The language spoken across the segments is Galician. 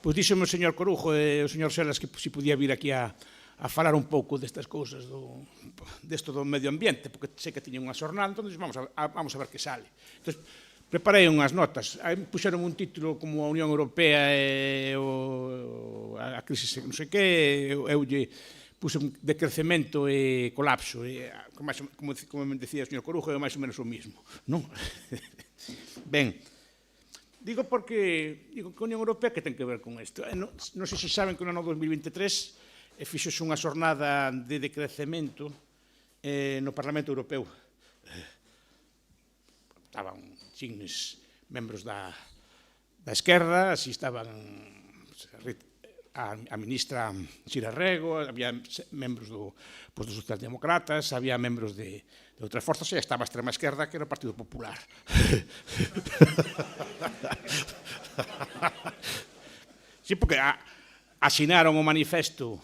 Pois díxome o señor Corujo e o señor Selas que se podía vir aquí a falar un pouco destas cousas desto do medio ambiente, porque sei que tiñen unha xornada, entón vamos a ver que sale. Entón, preparei unhas notas, puxeron un título como a Unión Europea e a crise non sei que, eu lle puse de crecemento e colapso, como me decía o señor Corujo, é máis ou menos o mismo, non? Ben, digo porque a Unión Europea que ten que ver con isto. Non sei se saben que no ano 2023 fixose unha xornada de decrecemento no Parlamento Europeu. Estaban signes membros da esquerda, así estaban a ministra Sira Rego, había membros dos socialdemócratas, había membros de outras forzas, e estaba a extrema esquerda, que era o Partido Popular. Sí, porque asinaron o manifesto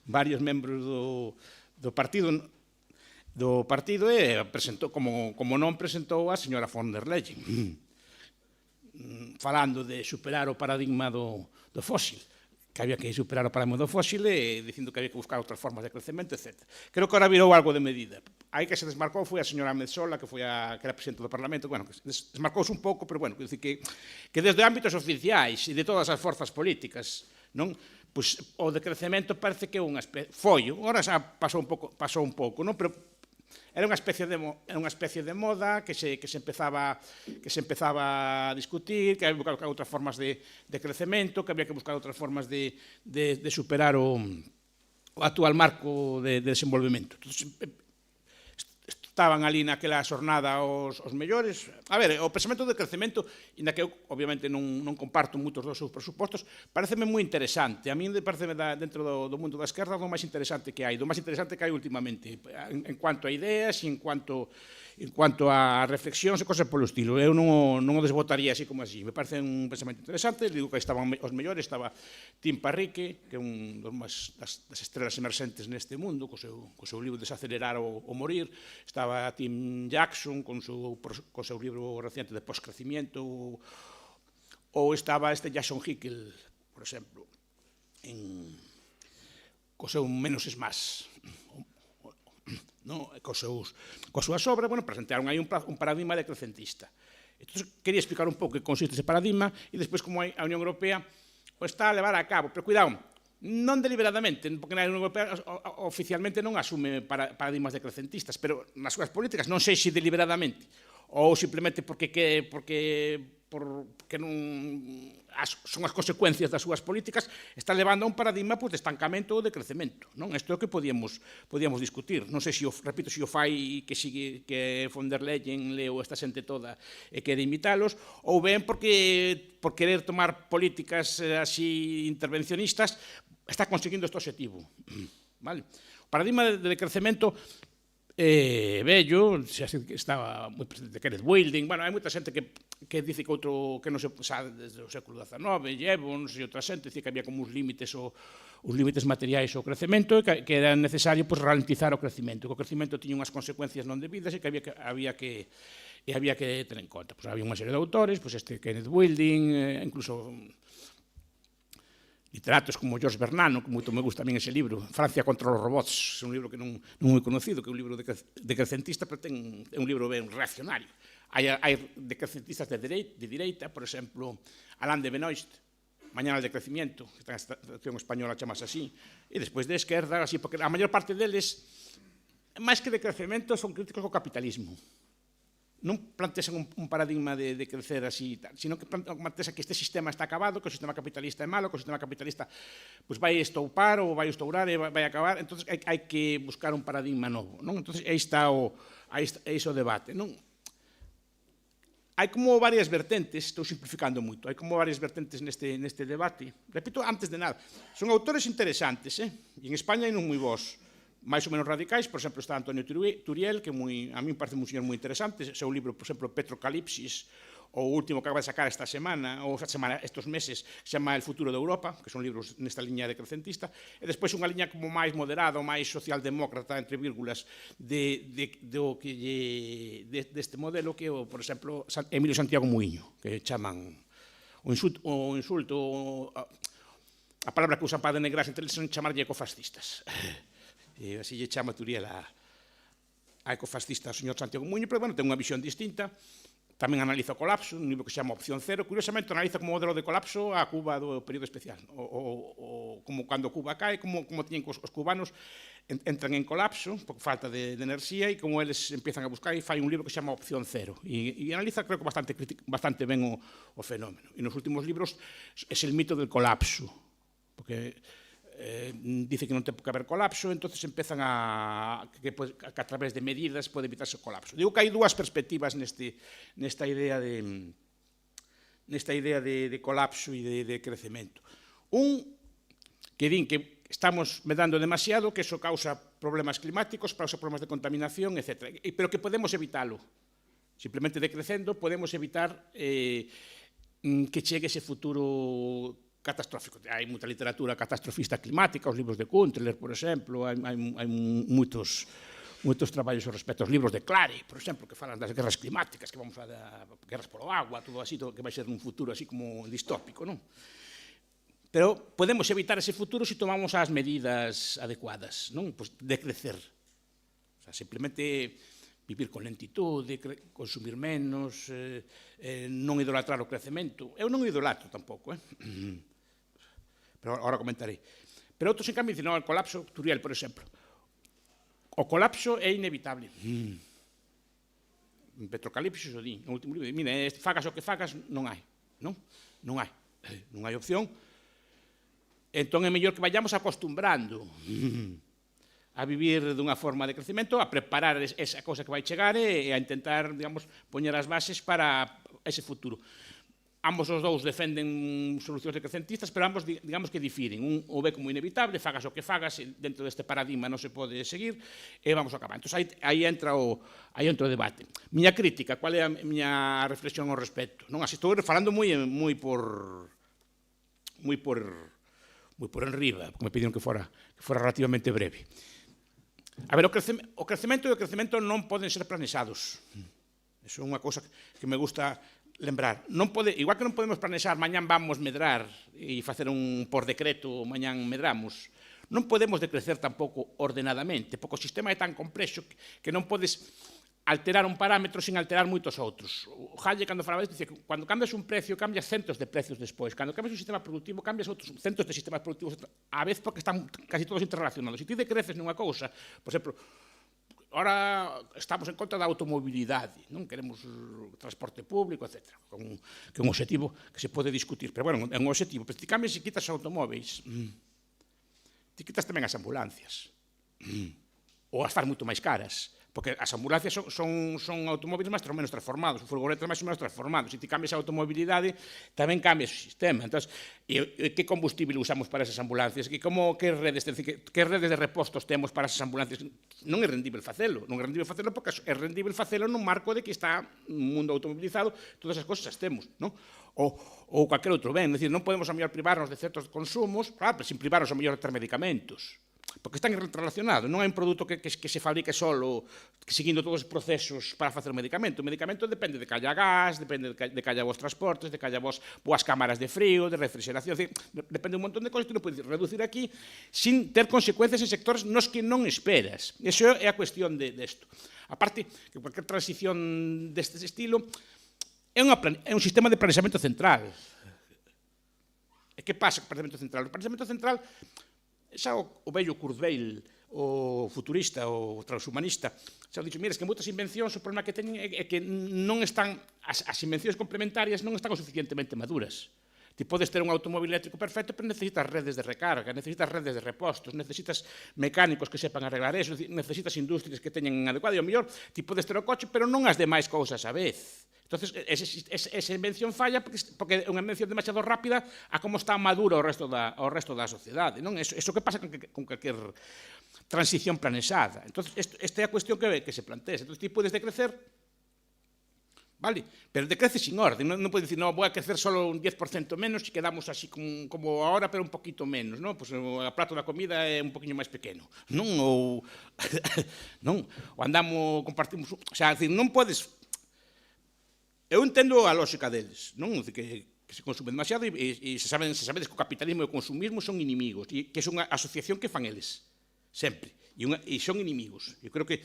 varios membros do partido e presentou, como non presentou a señora von der Leyen, falando de superar o paradigma do fósil, que había que superar o paradigma do fósil e dicindo que había que buscar outras formas de crecemento, etc. Creo que ahora virou algo de medida. Aí que se desmarcou foi a señora Metsola, que era presidente do Parlamento, bueno, desmarcouse un pouco, pero bueno, que desde ámbitos oficiais e de todas as forzas políticas, non? Pois o decrecemento parece que foi, agora xa pasou un pouco, non? Pero era unha especie de moda que se empezaba a discutir, que había que buscar outras formas de crecemento, que había que buscar outras formas de superar o actual marco de desenvolvemento. Estaban ali naquela xornada os mellores. A ver, o pensamento de crecemento, inda que eu, obviamente, non comparto moitos dos seus presupostos, pareceme moi interesante. A mí pareceme, dentro do mundo da esquerda, do máis interesante que hai, últimamente, en cuanto a ideas e en cuanto a reflexións e cosas polo estilo. Eu non o desbotaría así como así. Me parece un pensamento interesante. Digo que estaban os mellores, estaba Tim Parrique, que é un das estrelas emerxentes neste mundo, co seu libro Desacelerar ou Morir. Estaba Tim Jackson, con seu libro reciente de Postcrecimiento, ou estaba Jason Hickel, por exemplo, co seu Menos es Más, coas súas obras, presentaron aí un paradigma decrecentista. Entón, quería explicar un pouco que consiste ese paradigma e despois como a Unión Europea o está a levar a cabo. Pero cuidado, non deliberadamente, porque a Unión Europea oficialmente non asume paradigmas decrecentistas, pero nas súas políticas, non sei se deliberadamente, ou simplemente porque non son as consecuencias das súas políticas, está levando a un paradigma de estancamento ou de crecemento. Isto é o que podíamos discutir. Non sei se o fai que von der Leyen leo esta xente toda e quere imitalos, ou ben por querer tomar políticas así intervencionistas está conseguindo este objetivo. O paradigma de crecemento vello, estaba moi presente Kenneth Wilding, hai moita xente que dice que non se sabe desde o século XIX, Jevons e outra xente, dice que había como uns límites materiais ao crecemento e que era necesario ralentizar o crecemento, que o crecemento tiña unhas consecuencias non debidas e que había que ter en conta. Había unha serie de autores, Kenneth Wilding, incluso literatos como Georges Bernanos, que moito me gusta a min ese libro, Francia contra os robots, é un libro que non moi conocido, que é un libro decrecentista, pero é un libro ben reaccionario. Hai decrecentistas de direita, por exemplo, Alain de Benoist, Mañana del Decrecimiento, que está na traducción española chamase así, e despois de esquerda, así, porque a maior parte deles, máis que de crecemento, son críticos ao capitalismo. Non plantexan un paradigma de crecer así, sino que plantexan que este sistema está acabado, que o sistema capitalista é malo, que o sistema capitalista vai estoupar ou vai estourar e vai acabar, entón hai que buscar un paradigma novo. Entón, aí está o debate. Hai como varias vertentes, estou simplificando moito, hai como varias vertentes neste debate. Repito, antes de nada, son autores interesantes, e en España hai non moi bons, máis ou menos radicais. Por exemplo, está Antonio Turiel, que a mí me parece un señor moi interesante, seu libro, por exemplo, Petrocalipsis, o último que acaba de sacar estos meses, que se chama El futuro de Europa, que son libros nesta liña decrecentista, e despois unha liña como máis moderada, ou máis socialdemócrata, entre vírgulas, deste modelo que, por exemplo, Emilio Santiago Muiño, que chaman a palabra que usan para denegrar entre eles son chamarlle ecofascistas. E así lle chama Turiel a ecofascista ao señor Santiago Muñoz, pero, bueno, ten unha visión distinta. Tamén analiza o colapso, un libro que se chama Opción Cero. Curiosamente, analiza como modelo de colapso a Cuba do período especial. Como cando Cuba cae, como tiñen os cubanos entran en colapso por falta de enerxía e como eles empiezan a buscar e fai un libro que se chama Opción Cero. E analiza, creo que bastante ben o fenómeno. E nos últimos libros é el mito del colapso, porque dice que non ten que haber colapso, entonces empezan que a través de medidas pode evitarse o colapso. Digo que hai dúas perspectivas nesta idea de colapso e de crecemento. Un, que din que estamos medando demasiado, que eso causa problemas climáticos, causa problemas de contaminación, etc. Pero que podemos evitalo. Simplemente decrecendo podemos evitar que chegue ese futuro catastrófico. Hai moita literatura catastrofista climática, os libros de Kuntler, por exemplo, hai moitos traballos ao respecto, os libros de Clary, por exemplo, que falan das guerras climáticas, que vamos a guerras polo agua, todo así, todo que vai ser un futuro así como distópico, non? Pero podemos evitar ese futuro se tomamos as medidas adecuadas, non? Pois decrecer. O sea, simplemente vivir con lentitude, consumir menos, non idolatrar o crecemento. Eu non idolatro tampouco, pero agora comentarei. Pero outros, en cambio, dicen, o colapso, Turiel, por exemplo. O colapso é inevitable. En Petrocalipsis o di, no último libro, mira, fagas o que fagas, non hai. Non hai opción. Entón é mellor que vayamos acostumbrando a vivir dunha forma de crecemento, a preparar esa cosa que vai chegar e a intentar, digamos, poñer as bases para ese futuro. Ambos os dous defenden solucións decrecentistas, pero ambos, digamos, que difiren. Un o ve como inevitable, fagas o que fagas, dentro deste paradigma non se pode seguir, e vamos a acabar. Entón, aí entra o debate. Miña crítica, cual é a miña reflexión ao respecto? Non, así estou falando moi por enriba, porque me pidieron que fora relativamente breve. A ver, o crecemento e o crecemento non poden ser planexados. Eso é unha cousa que me gusta lembrar. Igual que non podemos planexar mañán vamos medrar e facer un por decreto mañán medramos, non podemos decrecer tampouco ordenadamente, porque o sistema é tan complexo que non podes alterar un parámetro sin alterar moitos outros. O Hayek, cando falaba disto, dicía que cando cambias un precio, cambias centos de precios despois. Cando cambias un sistema productivo, cambias outros centos de sistemas productivos á vez porque están casi todos interrelacionados. Se ti decreces nunha cousa, por exemplo, ahora estamos en contra da automobilidade, non queremos transporte público, etc. Que é un objetivo que se pode discutir, pero, bueno, é un objetivo. Pero se ti cambias e quitas os automóveis, ti quitas tamén as ambulancias. Ou as faz moito máis caras. Porque as ambulancias son automóviles máis ou menos transformados, os furgonetas máis ou menos transformados. Se ti cambias a automobilidade, tamén cambias o sistema. Entón, que combustible usamos para esas ambulancias? Que redes de repostos temos para esas ambulancias? Non é rendible facelo. Non é rendible facelo porque é rendible facelo nun marco de que está un mundo automobilizado, todas as cousas as temos, non? Ou calquer outro ben. É dicir, non podemos a mellor privarnos de certos consumos, claro, sin privarnos a mellor de ter medicamentos. Porque están relacionados, non hai un produto que se fabrique solo seguindo todos os procesos para facer o medicamento. O medicamento depende de que haya gas, depende de que haya vos transportes, de que haya vos boas cámaras de frío, de refrigeración, depende un montón de cosas que non podes reducir aquí sin ter consecuencias en sectores nos que non esperas. Iso é a cuestión desto. A parte que cualquier transición deste estilo é un sistema de planexamento central. E que pasa co planexamento central? O planexamento central xa o vello Kurzweil, o futurista, o transhumanista, xa dixo, mira, es que moitas invencións o problema que teñen é que non están, as invencións complementarias non están o suficientemente maduras. Ti podes ter un automóvil eléctrico perfecto, pero necesitas redes de recarga, necesitas redes de repostos, necesitas mecánicos que sepan arreglar eso, necesitas industrias que teñen adecuado, e ao mellor ti podes ter o coche, pero non as demais cousas a vez. Entonces, esa invención falla porque é unha invención demasiado rápida a como está madura o resto da sociedade. Non? Eso que pasa con calquer transición planexada. Entonces, esta é a cuestión que se plantea. Entonces, ti podes decrecer, vale? Pero decrece sin orden. Non podes dicir, no, vou a crecer solo un 10% menos e quedamos así como ahora, pero un poquito menos. Non? Pues, o prato da comida é un poquinho máis pequeno. Non? Ou andamos, compartimos... O sea, non podes... Eu entendo a lógica deles, non? Que que se consume demasiado e se sabedes que o capitalismo e o consumismo son inimigos, e que é unha asociación que fan eles, sempre, e son inimigos. Eu creo que,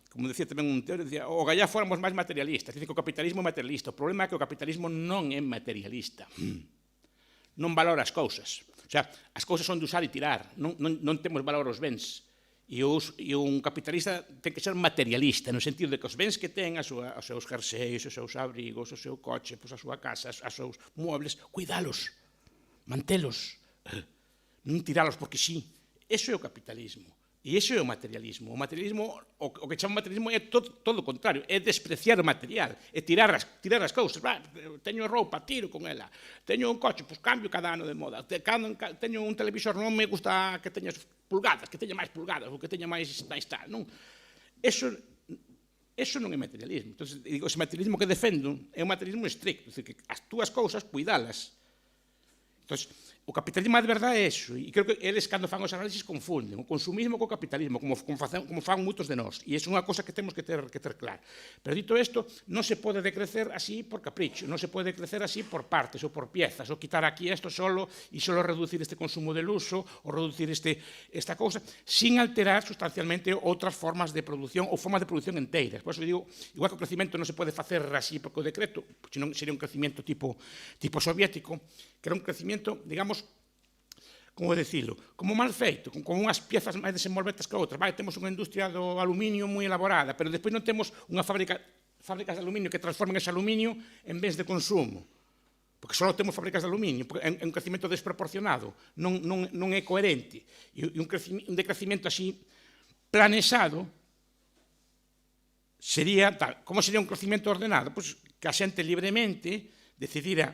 como decía tamén un teórico, decía, o gallá fóramos máis materialistas, dice que o capitalismo é materialista, o problema é que o capitalismo non é materialista, non valora as cousas, o sea, as cousas son de usar e tirar, non temos valor aos bens, e un capitalista ten que ser materialista, no sentido de que os bens que ten, os seus jerseis, os seus abrigos, o seu coche, a súa casa, os seus muebles, cuidalos, mantelos, non tiralos porque sí. Eso é o capitalismo. E iso é o materialismo. O materialismo, o que chama materialismo é todo o contrario, é despreciar o material, é tirar as cousas. Teño roupa, tiro con ela. Teño un coche, pois cambio cada ano de moda. Teño un televisor, non me gusta que teña pulgadas, que teña máis pulgadas, ou que teña máis tal. Non. Eso non é materialismo. Entón, digo, ese materialismo que defendo é un materialismo estricto, é dicir, que as túas cousas, cuidalas. Entón, o capitalismo de verdade é iso, e creo que eles, cando fan os análisis, confunden o consumismo co capitalismo, como fan moitos de nós, e é unha cosa que temos que ter clara. Pero dito isto, non se pode decrecer así por capricho, non se pode decrecer así por partes ou por piezas, ou quitar aquí isto solo e solo reducir este consumo del uso, ou reducir esta cousa, sin alterar sustancialmente outras formas de produción ou formas de produción enteiras. Por eso digo, igual que o crecimento non se pode facer así porque o decreto, senón sería un crecimento tipo soviético, que era un crecimento, digamos, como decirlo, como mal feito, con unhas piezas máis desenvolvetas que outras. Temos unha industria do aluminio moi elaborada, pero despois non temos unha fábricas de aluminio que transformen ese aluminio en bens de consumo. Porque só temos fábricas de aluminio, é un crecimento desproporcionado, non é coherente. E un decrecimento así planesado sería tal. Como sería un crecimento ordenado? Pois que a xente libremente decidira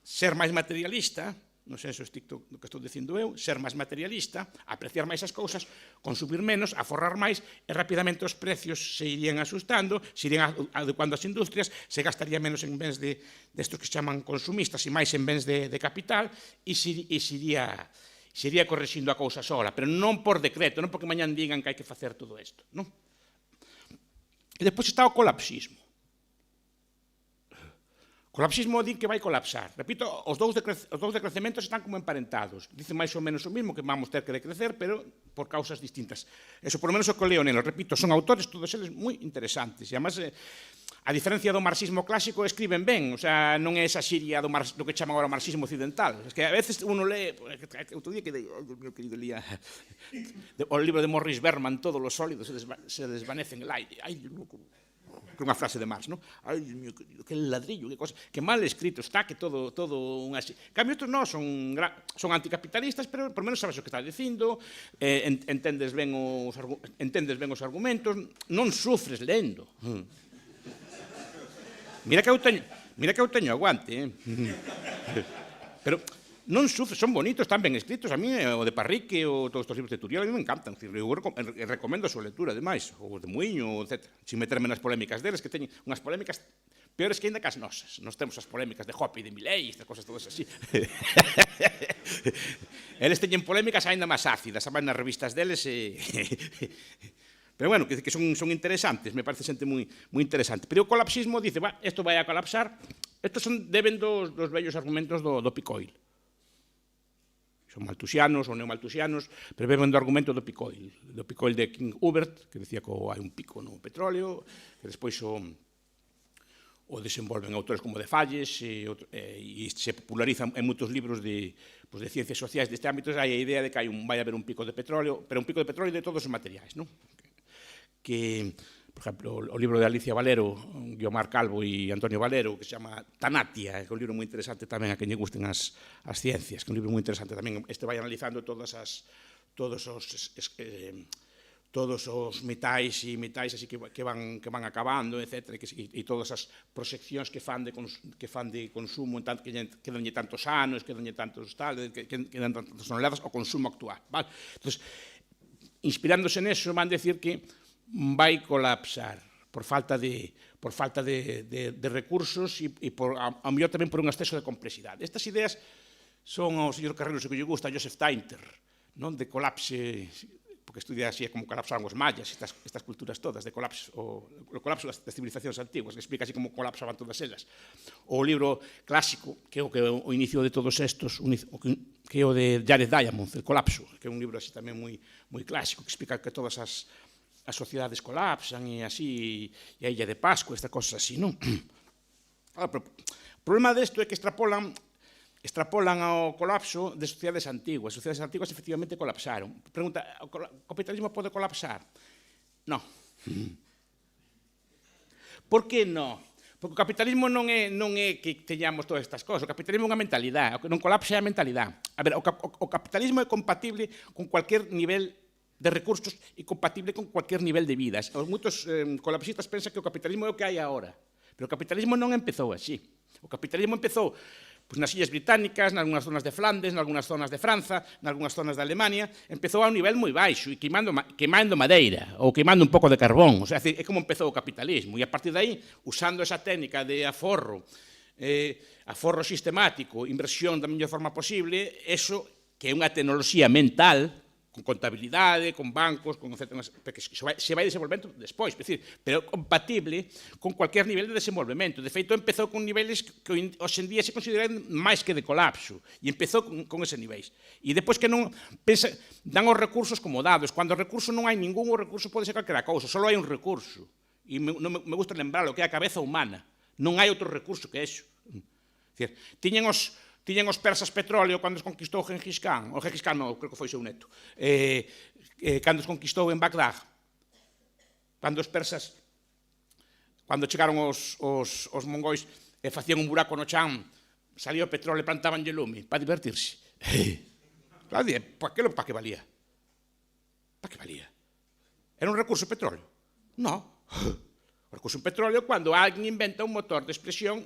ser máis materialista, no senso estricto do que estou dicindo eu, ser máis materialista, apreciar máis as cousas, consumir menos, aforrar máis, e rapidamente os precios se irían asustando, se irían adecuando as industrias, se gastaría menos en bens destos que se chaman consumistas e máis en bens de capital, e se iría correxindo a cousa sola, pero non por decreto, non porque mañán digan que hai que facer todo isto. Non? E depois está o colapsismo. O colapsismo din que vai colapsar. Repito, os dous decrecementos están como emparentados. Dicen máis ou menos o mismo, que vamos ter que decrecer, pero por causas distintas. Eso, por lo menos, o que leo nelo. Repito, son autores, todos eles, moi interesantes. E, además, a diferencia do marxismo clásico, escriben ben. O sea, non é esa xiria do que chaman agora marxismo occidental. Es que a veces uno lee... Outro día que meu querido lía o libro de Morris Berman, todos os sólidos se desvanecen en el aire. Ai, que unha frase de Marx, non? Ai, Dios mío, que ladrillo, que cosa, que mal escrito está, que todo un así. Cambio, outros non, son anticapitalistas, pero por menos sabes o que está dicindo, entendes ben os argumentos, non sufres lendo. Mira que eu teño aguante, pero non sufre, son bonitos, están ben escritos. A mí, o de Parrique, ou todos estes libros de Turiel, a mí me encantan. Eu recomendo a súa lectura, ademais, o de Muiño, etc. Sin meterme nas polémicas deles, que teñen unhas polémicas peores que ainda que as nosas. Nos temos as polémicas de Hoppe e de Milei, estas cosas todas así. Eles teñen polémicas ainda máis ácidas, a máis nas revistas deles. Pero bueno, que son interesantes, me parece xente moi interesante. Pero o colapsismo dice, isto vai a colapsar. Estos deben dos vellos argumentos do Picoil. Son maltusianos ou neomaltusianos, pero beben do argumento do Picoil de King Hubert, que decía que hai un pico no petróleo, que despois o desenvolven autores como de Falles, e se popularizan en moitos libros de ciencias sociais deste ámbito. Hai a idea de que vai haber un pico de petróleo, pero un pico de petróleo de todos os materiais, non? Que, por exemplo, o libro de Alicia Valero, Guiomar Calvo e Antonio Valero, que se chama Tanatia, que é un libro moi interesante tamén a quen lle gusten as ciencias, que é un libro moi interesante tamén. Este vai analizando todos os metais e metais así que van acabando, etc. E todas as proxeccións que fan de consumo, quedanlle tantos anos, quedanlle tantos tal, quedan tantas toneladas, o consumo actual. Entón, inspirándose neso, van decir que vai colapsar por falta de recursos e ao mellor tamén por un exceso de complexidade. Estas ideas son ao señor Carreiro, se que lle gusta, a Joseph Tainter, non? De colapse porque estudia así como colapsaron os mayas, estas culturas todas de colapso, o colapso das civilizacións antiguas, que explica así como colapsaban todas elas. O libro clásico, que é o inicio de todos estos, que é o de Jared Diamond, El colapso, que é un libro así tamén moi clásico, que explica que todas as sociedades colapsan e así, e a Illa de Pascua, estas cosas así, non? O problema desto é que extrapolan ao colapso de sociedades antiguas. As sociedades antiguas efectivamente colapsaron. Pregunta, o capitalismo pode colapsar? Non. Por que non? Porque o capitalismo non é que teñamos todas estas cosas. O capitalismo é unha mentalidade. O que non colapsa é a mentalidade. A ver, o capitalismo é compatible con cualquier nivel de recursos e compatible con cualquier nivel de vidas. Moitos colapsistas pensan que o capitalismo é o que hai agora. Pero o capitalismo non empezou así. O capitalismo empezou nas Illas Británicas, nalgúnas zonas de Flandes, nalgúnas zonas de Franza, nalgúnas zonas de Alemania, empezou a un nivel moi baixo e queimando madeira ou queimando un pouco de carbón. O sea, é como empezou o capitalismo. E a partir de aí, usando esa técnica de aforro sistemático, inversión da mellor forma posible, eso que é unha tecnoloxía mental, con contabilidade, con bancos, con etcétera, porque se vai desenvolvendo despois, pero compatible con cualquier nivel de desenvolvemento. De feito, empezou con niveles que hoxe en día se consideran máis que de colapso, e empezou con ese niveis. E depois que non dan os recursos como dados. Cando o recurso non hai ningún, o recurso pode ser calquera cousa, só hai un recurso. E me gusta lembrarlo, que é a cabeza humana. Non hai outro recurso que eso. Tiñen os persas petróleo cando os conquistou Gengis Khan, o Gengis Khan non, creo que foi seu neto, cando os conquistou en Bagdad, cando os persas, cando chegaron os mongóis e facían un buraco no chan, salía o petróleo e plantaban lume para divertirse. Claro, para que valía? Para que valía? Era un recurso petróleo? Non. O recurso petróleo quando alguén inventa un motor de explosión,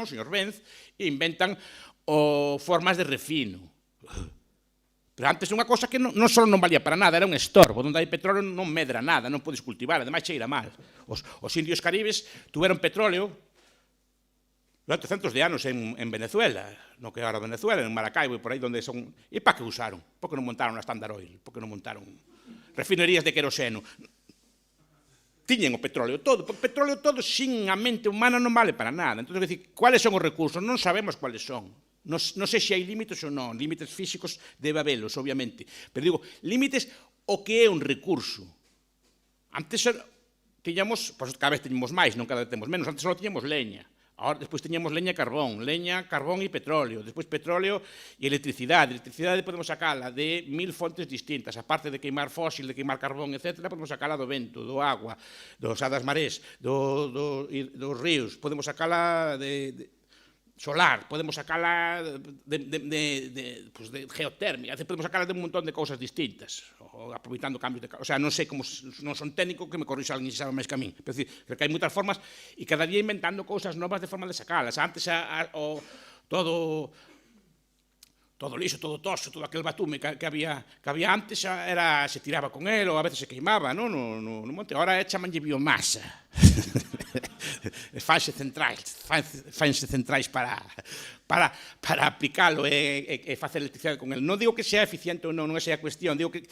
señor Benz, e inventan formas de refino. Pero antes unha cosa que non só non valía para nada, era un estorbo. Onde hai petróleo non medra nada, non podes cultivar, ademais cheira mal. Os indios caribes tuveron petróleo durante centos de anos en Venezuela, no que era Venezuela, en Maracaibo e por aí donde son... E para que usaron? Por que non montaron a Standard Oil? Por que non montaron refinerías de queroseno? Tiñen o petróleo todo, porque o petróleo todo sin a mente humana non vale para nada. Entón, cuáles son os recursos? Non sabemos cuáles son. Non sei se hai límites ou non, límites físicos debe habelos, obviamente. Pero digo, límites o que é un recurso. Antes tiñamos, pois cada vez teñemos máis, non cada vez temos menos, antes só tiñamos leña. Ahora, despois teñamos leña e carbón e petróleo. Despois petróleo e electricidade. Electricidade podemos sacala de 1000 fontes distintas. A parte de queimar fósil, de queimar carbón, etc., podemos sacala do vento, do agua, das marés, dos ríos. Podemos sacala de solar, podemos sacala de geotérmica, podemos sacala de un montón de cousas distintas, aproveitando cambios de... O sea, non sei como, non son técnico, que me corrixa alguén se sabe máis que a mí. Pero que hai moitas formas, e cada día inventando cousas novas de forma de sacalas. Antes, todo lixo, todo toxo, todo aquel batume que había antes, se tiraba con él, ou a veces se queimaba, no monte. Ahora chamanlle biomasa. Fanse centrais para aplicalo e facer electricidade con él. Non digo que sea eficiente ou non é esa a cuestión, digo que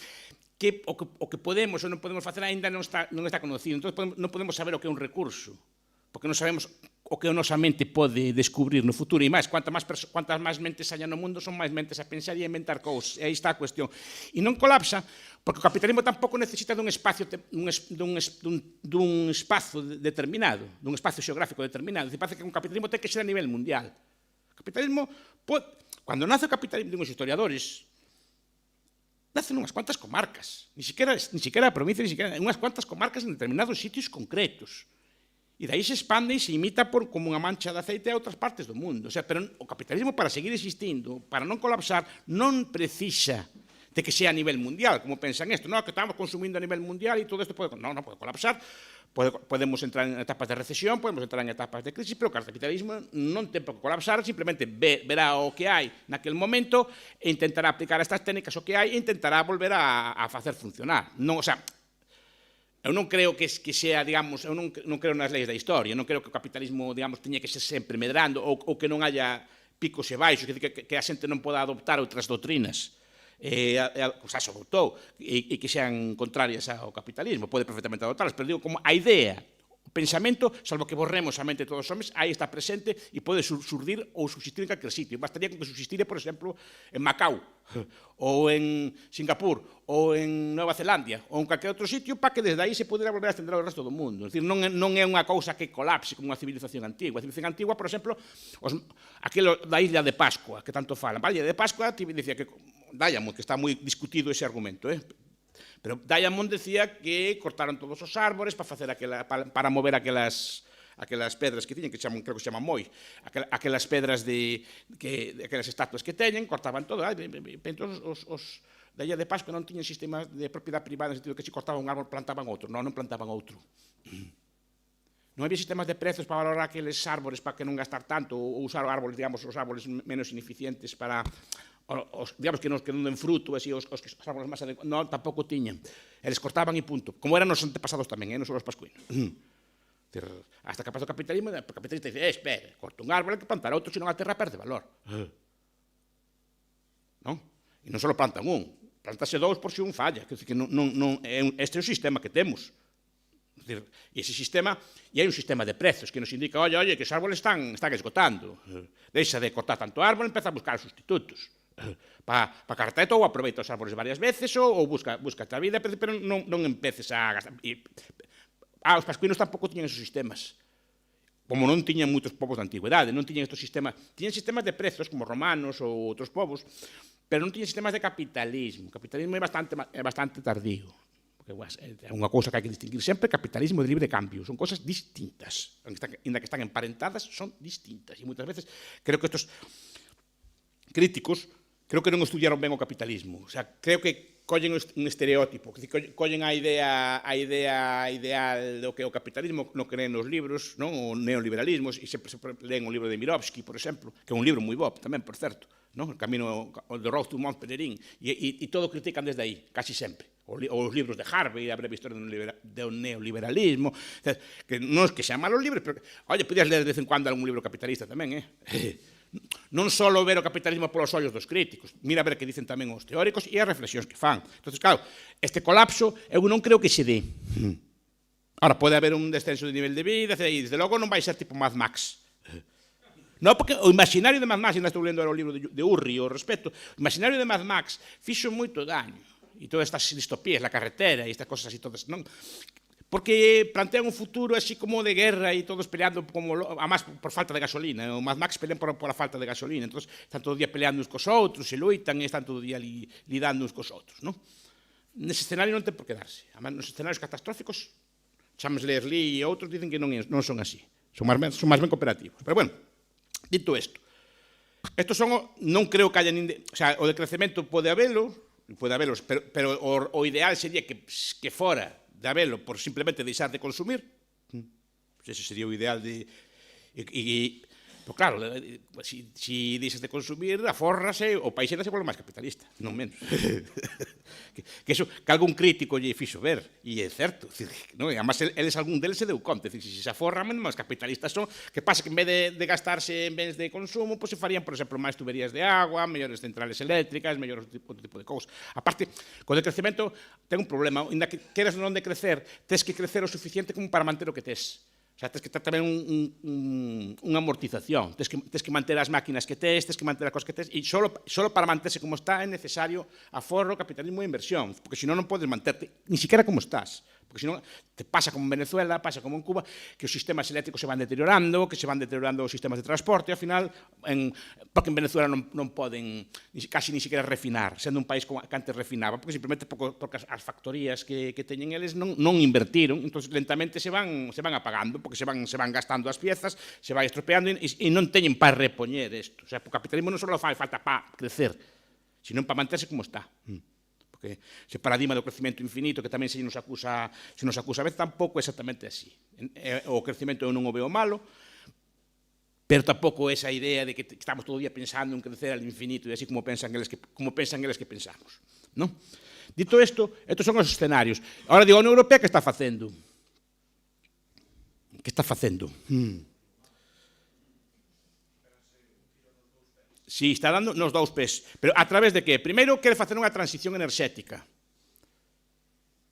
o que podemos ou non podemos facer aínda non está conocido. Entón non podemos saber o que é un recurso, porque non sabemos o que a nosa mente pode descubrir no futuro. E máis, cuantas máis mentes haña no mundo, son máis mentes a pensar e a inventar cousas. E aí está a cuestión. E non colapsa, porque o capitalismo tampouco necesita dun espacio determinado, dun espacio xeográfico determinado. Parece que un capitalismo ten que ser a nivel mundial. O capitalismo, cando nace o capitalismo, dun os historiadores, nacen unhas cuantas comarcas, ni siquiera a provincia, ni siquiera unhas cuantas comarcas en determinados sitios concretos. E daí se expande e se imita como unha mancha de aceite a outras partes do mundo. O sea, pero o capitalismo, para seguir existindo, para non colapsar, non precisa de que sea a nivel mundial, como pensan isto, que estamos consumindo a nivel mundial e todo isto pode colapsar. Podemos entrar en etapas de recesión, podemos entrar en etapas de crisis, pero o capitalismo non ten por que colapsar, simplemente verá o que hai naquele momento e intentará aplicar estas técnicas o que hai e intentará volver a facer funcionar. Non, o sea, eu non creo que sea, digamos, eu non creo nas leis da historia, non creo que o capitalismo, digamos, teña que ser sempre medrando ou que non haya picos e baixos, que a xente non poda adoptar outras doutrinas. xa se votou, e que sean contrarias ao capitalismo, pode perfectamente adotarlas, pero digo, como a idea, o pensamento, salvo que borremos a mente de todos os homens, aí está presente e pode surdir ou subsistir en calquer sitio. Bastaría con que subsistire, por exemplo, en Macao, ou en Singapur, ou en Nueva Zelandia, ou en calquer outro sitio, para que desde aí se pudera volver a estender ao resto do mundo. É dicir, non é unha cousa que colapse como unha civilización antigua. A civilización antigua, por exemplo, aquilo da Isla de Pascua, que tanto falan. A Isla de Pascua, dicía que Diamond, que está moi discutido ese argumento, pero Diamond decía que cortaron todos os árbores para facer para mover aquelas pedras que tiñen, que creo que se chaman moi, aquelas pedras aquelas estatuas que teñen, cortaban todo. Entón, os da Illa de Pascua non tiñen sistemas de propiedade privada, no sentido que se cortaban un árbol, plantaban outro. Non plantaban outro. Non había sistemas de prezos para valorar aqueles árbores para que non gastar tanto, ou usar árboles, digamos, os árboles menos ineficientes para digamos que non den fruto, así, os árboles máis adecuados. Non, tampouco tiñan. Eles cortaban e punto. Como eran os antepasados tamén, non só os pascuinos. Hasta que pasou o capitalismo, o capitalista dice, espera, corta un árbol, hai que plantar outro, senón a terra perde valor. Non? E non só plantan un, plantase dous por se un falla. Este é o sistema que temos. E ese sistema, e hai un sistema de prezos que nos indica, oye, que os árboles están esgotando. Deixa de cortar tanto árbol, empeza a buscar sustitutos. Para cartar ou aproveita os árboles varias veces ou busca a vida, pero non empeces a gastar. Os pascuinos tampouco tiñan esos sistemas. Como non tiñan moitos povos da antigüedade, non tiñan estos sistemas. Tiñan sistemas de prezos, como romanos ou outros povos, pero non tiñan sistemas de capitalismo. O capitalismo é bastante tardío. É unha cousa que hai que distinguir sempre, capitalismo de libre cambio. Son cosas distintas. Ainda que están emparentadas, son distintas. E moitas veces creo que estos críticos creo que non estudiaron ben o capitalismo. O sea, creo que collen un estereótipo, collen a idea ideal do que é o capitalismo, no que leen nos libros, non? O neoliberalismo, e sempre leen o libro de Mirovsky, por exemplo, que é un libro moi bo tamén, por certo, non? El camino, The Road to Mont Pelerin, e todo critican desde aí, casi sempre. Os libros de Harvey, a breve historia do neoliberalismo, que non é que sean malos libros, pero, oye, podías ler de vez en cuando algún libro capitalista tamén, non só ver o capitalismo polos ollos dos críticos, mira a ver que dicen tamén os teóricos e as reflexións que fan. Entón, claro, este colapso eu non creo que se dé. Ahora, pode haber un descenso de nivel de vida, e desde logo non vai ser tipo Mad Max. Non, porque o imaginario de Mad Max, ainda estou lendo o libro de Urri ao respecto, o imaginario de Mad Max fixo moito daño. E todas estas distopías, la carretera e estas cosas así todas, non? Porque plantean un futuro así como de guerra e todos peleando, además por falta de gasolina. O Mad Max pelean por a falta de gasolina. Entón, están todo o día peleando uns cos outros, se loitan e están todo o día lidando uns cos outros, non? Nese escenario non ten por que darse. Además, nos escenarios catastróficos, James Lerley e outros dicen que non son así. Son máis ben cooperativos. Pero, bueno, dito isto, estos son, non creo que haya o sea, o decrecemento pode habelos, pero o ideal sería que fora de habelo por simplemente deixar de consumir. Ese sería o ideal de... Pues claro, si deixas de consumir, afórrase, o país ainda se volve máis capitalista, non menos. Que algún crítico lle fixo ver, e é certo. E además, algún deles se deu conta. Se se aforran, máis capitalistas son, que pasa que en vez de gastarse en bens de consumo, se farían, por exemplo, máis tuberías de agua, mellores centrales eléctricas, mellores outro tipo de cousas. A parte, co decrecemento, ten un problema. Ainda que queras non de crecer, tes que crecer o suficiente como para manter o que tes. O sea, tens que ter tamén unha amortización, tens que manter as máquinas que tes que manter as cosas que tes, e solo para manterse como está é necesario aforro, capitalismo e inversión, porque senón non podes manterte, ni siquiera como estás, porque senón te pasa como en Venezuela, pasa como en Cuba, que os sistemas eléctricos se van deteriorando, que se van deteriorando os sistemas de transporte, e ao final, porque en Venezuela non poden casi ni siquiera refinar, sendo un país que antes refinaba, porque simplemente porque as factorías que teñen eles non invertiron, entón lentamente se van apagando, porque se van gastando as piezas, se vai estropeando e non teñen para repoñer isto. O sea, o capitalismo non só fai falta para crecer, sino para manterse como está. Porque ese paradigma do crecemento infinito que tamén se nos acusa a vez, tampouco é exactamente así. O crecemento eu non o veo malo, pero tampouco esa idea de que estamos todo o día pensando en crecer al infinito e así como pensan eles que pensamos. Non? Dito isto, estos son os escenarios. Agora digo, a Unión Europea que está facendo? Que está facendo? Si, está dando nos dous pés. Pero a través de que? Primeiro, quere facer unha transición enerxética.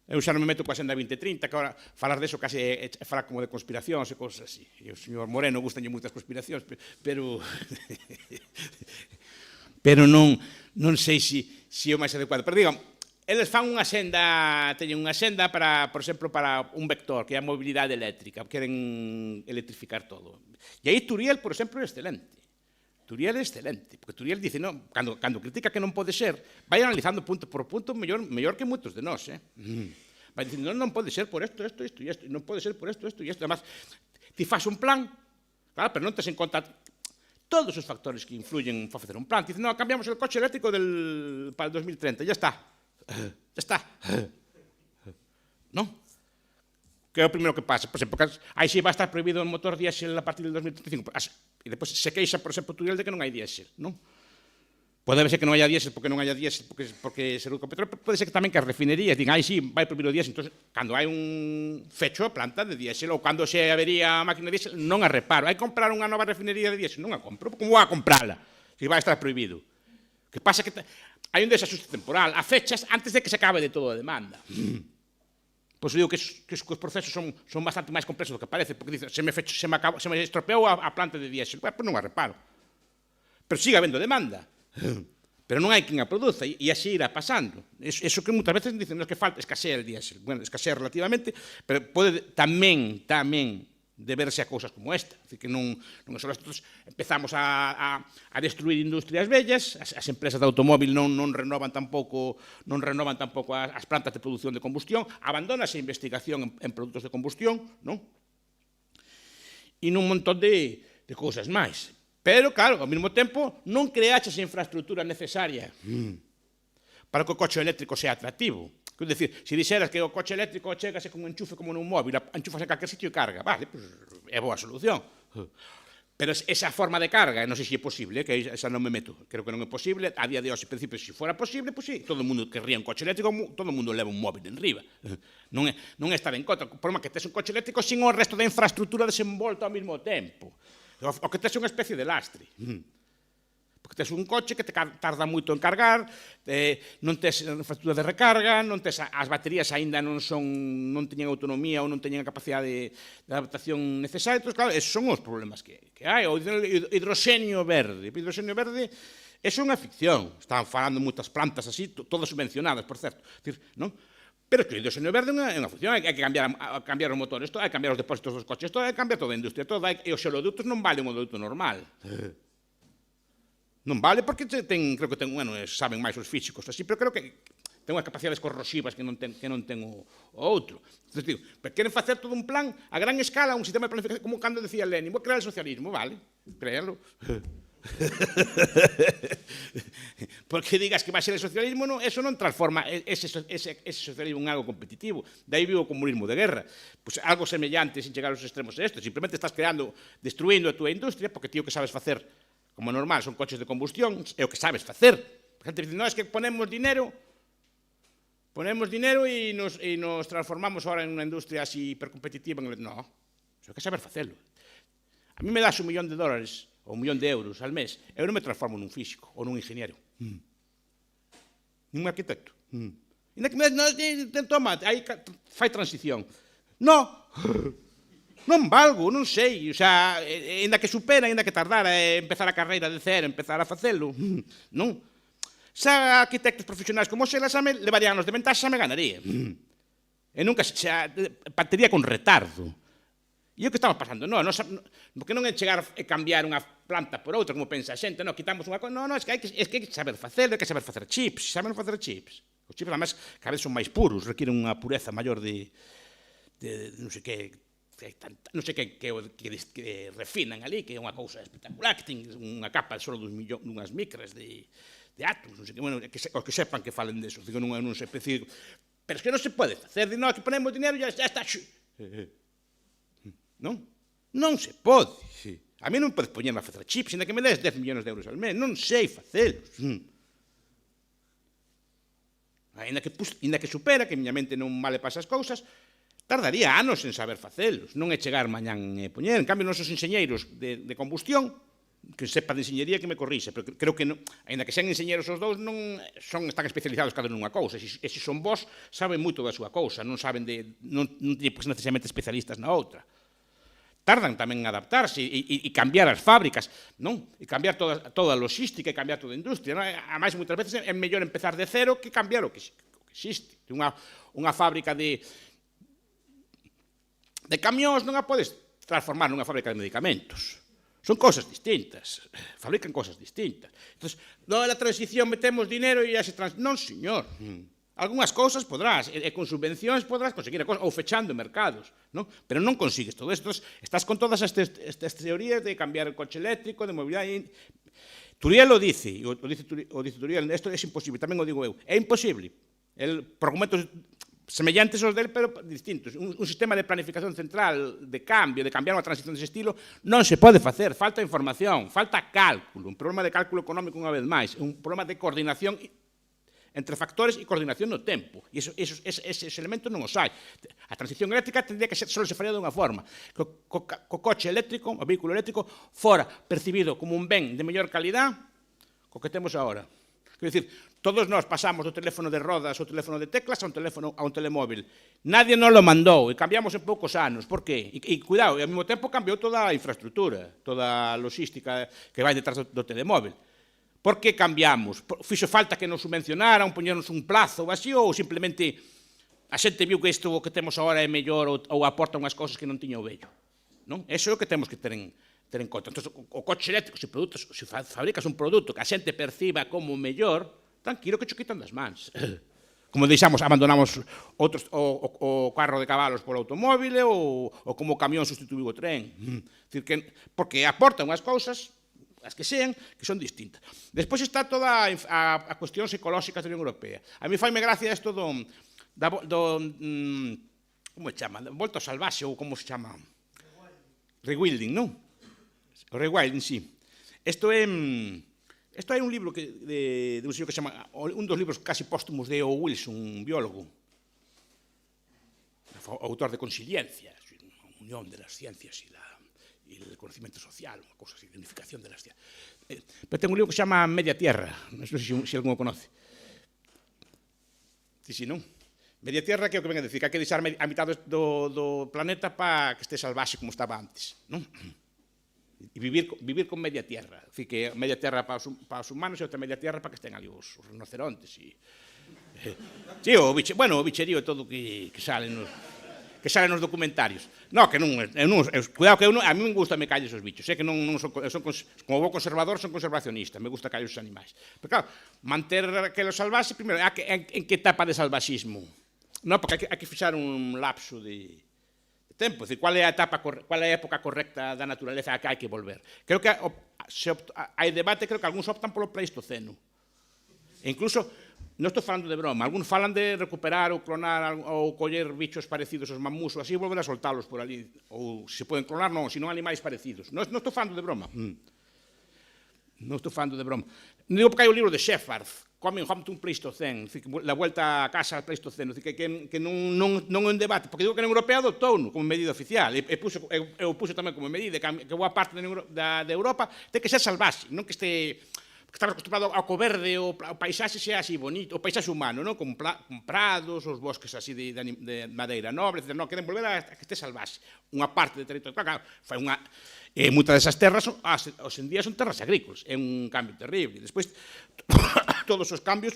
Eu xa non me meto coa Xenda 2030, que agora falar deso case é falar como de conspiracións e cousas así. E o señor Moreno gustanlle moitas conspiracións, pero pero non sei se é o máis adecuado. Pero digamos, eles fan unha senda, teñen unha senda para, por exemplo, para un vector, que é a mobilidade eléctrica, queren electrificar todo. E aí Turiel, por exemplo, é excelente. Turiel é excelente, porque Turiel dice, no, cando critica que non pode ser, vai analizando punto por punto mellor que moitos de nós, vai dicindo, non pode ser por isto, non pode ser por isto e isto. Además, ti faz un plan, claro, pero non tes en conta todos os factores que influyen para facer un plan. Ti dices, no, cambiamos el coche eléctrico para el 2030, ya está. Non? Que é o primeiro que pasa. Por exemplo, aí sí vai estar prohibido o motor diésel a partir del 2035. E depois se queixa, por exemplo, Turiel de que non hai diésel, non? Pode ser que non haya diésel porque non haya diésel porque se reduzca o petróleo, pode ser que tamén que as refinerías digan, aí sí, vai prohibir o diésel. Entón, cando hai un fecho a planta de diésel ou cando se avería a máquina de diésel, non a reparo. Hai que comprar unha nova refinería de diésel, non a compro. Como vou a comprala? Se vai estar prohibido. Que pasa que hai un desaxuste temporal a fechas antes de que se acabe de todo a demanda. Pois digo que os procesos son bastante máis complexos do que parece, porque dice, se me estropeou a planta de diésel, pois non a reparo. Pero sigue habendo demanda. Pero non hai quen a produza, e así irá pasando. Eso que muitas veces dicen, non é que falta, escasea el diésel. Bueno, escasea relativamente, pero pode tamén deberse a cousas como esta. Así que non só nosotros empezamos a destruir industrias vellas, as empresas de automóvil non renovan tampouco as plantas de produción de combustión, abandonase a investigación en produtos de combustión, non? E nun montón de cousas máis. Pero, claro, ao mesmo tempo, non creaches a infraestructura necesaria para que o coche eléctrico sea atractivo. Quer dicir, se dixeras que o coche eléctrico chegase con un enchufe como nun móvil, enchufas en calquer sitio e carga, vale, pois é boa solución. Pero esa forma de carga, non sei se é posible, que esa non me meto, creo que non é posible, a día de hoxe, en principio, se fora posible, pois sí, todo o mundo querría un coche eléctrico, todo o mundo leva un móvil en riba. Non é estar en contra, o problema é que tes un coche eléctrico sin o resto da infraestructura desenvolta ao mesmo tempo. O que tes é unha especie de lastre. Porque tes un coche que te tarda moito en cargar, non tes infraestructura de recarga, non tes as baterías aínda non teñen autonomía ou non teñen a capacidade de adaptación necesaria. Entón, claro, esos son os problemas que hai. O hidroxenio verde. O hidroxenio verde é unha ficción. Están falando moitas plantas así, todas subvencionadas, por certo. Non? Pero que o hidroxenio verde é unha función, hai que cambiar o motor, hai que cambiar os depósitos dos coches, hai que cambiar toda a industria, e os oleoductos non valen un oleoducto normal. Non vale porque creo que saben máis os físicos, así, pero creo que ten unhas capacidades corrosivas que non ten o outro. Entón, digo, pero queren facer todo un plan a gran escala, un sistema de planificación, como cando decía Lenin, vou crear el socialismo, vale, créalo. Porque digas que vai ser el socialismo, eso non transforma ese socialismo en algo competitivo. De aí vivo o comunismo de guerra. Pois algo semellante sin chegar aos extremos de esto. Simplemente estás destruindo a tua industria, porque ti o que sabes facer como normal son coches de combustión, é o que sabes facer. A xente dice, non, é que ponemos dinero e nos transformamos ahora en unha industria así hipercompetitiva. Non, é que saber facelo. A mí me das $1 millón ou $1 millón al mes, eu non me transformo nun físico ou nun ingeniero. Nun arquitecto. Ainda que me toma, aí fai transición. Non valgo, non sei, ainda que supera, ainda que tardara empezar a carreira de cero, empezar a facelo, non? Se arquitectos profesionais como Xela Same levarían anos de ventaxa, me ganaría. E nunca partiría con retardo. E o que estamos pasando? Porque non é chegar e cambiar unha planta por outra, como pensa a xente, quitamos unha cosa, é que hai que saber facelo, hai que saber facer chips, saben facer chips. Os chips, además, cada vez son máis puros, requieren unha pureza maior de non sei que refinan ali, que é unha cousa espectacular, que ten unha capa só dunhas micras de átomos, non sei que, bueno, os que sepan que falen deso, digo, non sei específico, pero es que non se pode facer, que ponemos dinero e ya está, non se pode, a mí non podes poñerme a facer chips, ainda que me des 10 millones de euros al mes, non sei facelos, ainda que supera, que miña mente non vale para esas cousas, tardaría anos en saber facelos, non é chegar mañán e poñer. En cambio, nosos enxeñeiros de combustión que sepa de enxeñería que me corrixe, pero creo que, aínda que sean enxeñeros os dous, non están especializados cada nunha cousa, e se son vós, saben moito da súa cousa, non saben non tienen necesariamente especialistas na outra. Tardan tamén en adaptarse e cambiar as fábricas, non? E cambiar toda a logística e cambiar toda a industria, non? A máis, moitas veces é mellor empezar de cero que cambiar o que existe. Unha fábrica de camións non a podes transformar nunha fábrica de medicamentos. Son cosas distintas, fabrican cosas distintas. Entón, na transición metemos dinero e ya se non, señor. Algúnas cousas podrás, e con subvencións podrás conseguir a cosa, ou fechando mercados, non? Pero non consigues todo isto. Estás con todas estas teorías de cambiar o coche eléctrico, de mobilidade. Turiel o dice Turiel, isto é imposible, tamén o digo eu, é imposible. Por argumentos semellantes aos del, pero distintos. Un sistema de planificación central, de cambiar unha transición dese estilo, non se pode facer. Falta información, falta cálculo, un problema de cálculo económico unha vez máis, un problema de coordinación entre factores e coordinación no tempo. E eses elementos non os hai. A transición eléctrica tendría que ser, só se faría dunha forma. Co coche eléctrico, o vehículo eléctrico, fora percibido como un ben de mellor calidad co que temos agora. Quero dicir, todos nós pasamos do teléfono de rodas ao teléfono de teclas a un telemóvil. Nadie nos lo mandou e cambiamos en poucos anos. Por qué? E cuidado, e ao mesmo tempo cambiou toda a infraestructura, toda a logística que vai detrás do telemóvil. Por que cambiamos? Fixo falta que nos subvencionaran, poñernos un plazo así, ou simplemente a xente viu que isto que temos agora é mellor ou aporta unhas cousas que non tiña o vello? Non? Eso é o que temos que ter en conta. Entón, o coche eléctrico, se fabricas un produto que a xente perciba como mellor, tranquilo que cho quitan das mans. Como abandonamos o carro de cabalos polo automóvil ou como o camión sustituiu o tren. Porque aporta unhas cousas, as que sean, que son distintas. Despois está toda a cuestión psicolóxica da Unión Europea. A mí faime gracia isto como se chama? Volta ao salvaxe, ou como se chama? Rewilding, non? O rewilding, sí. Isto é un libro de un señor que se chama, un dos libros casi póstumos de O. Wilson, un biólogo, autor de Consiliencia, a unión de las ciencias y el conocimiento social, unha cousa así, de unificación de las ciencias. Pero ten un libro que se chama Media Tierra, non sei se algún o conoce. Si, non? Media Tierra, que é o que ven a decir, que hai que deixar a mitad do planeta para que este salvaxe como estaba antes, non? E vivir con media tierra. Así que media tierra para os humanos e outra media tierra para que estén ali os rinocerontes. Sí, o bicherío e todo que sale nos documentarios. No, que non, cuidado que a mí me gusta me calles os bichos, que non son como bo conservador, son conservacionista, me gusta calles os animais. Pero claro, manter aquelo salvaxe, primeiro, en que etapa de salvaxismo? No, porque hai que fixar un lapso de tempo, qual é a época correcta da naturaleza a que hai que volver. Creo que hai debate, creo que algúns optan polo Pleistoceno. E incluso, non estou falando de broma, algúns falan de recuperar ou clonar ou coller bichos parecidos aos mamús ou así e volver a soltalos por ali. Ou se poden clonar, non, senón animais parecidos. Non estou falando de broma. Non estou falando de broma. Non digo porque hai o libro de Shepard, Coming Home to un Pleistocene, la vuelta a casa ao Pleistoceno, que non é un debate, porque digo que a Unión Europea adoptou como medida oficial, e eu puxo tamén como medida, que boa parte de Europa ten que ser salvaxe, non que estar acostumbrado ao coverde, o paisaxe sea así bonito, o paisaxe humano, non? Con prados, os bosques así de madeira nobre, etc. Non, queren volver a que este salvaxe. Unha parte de territorio, claro, fai unha... E moitas desas terras, hoxe en día, son terras agrícolas. É un cambio terrible. Despois, todos os cambios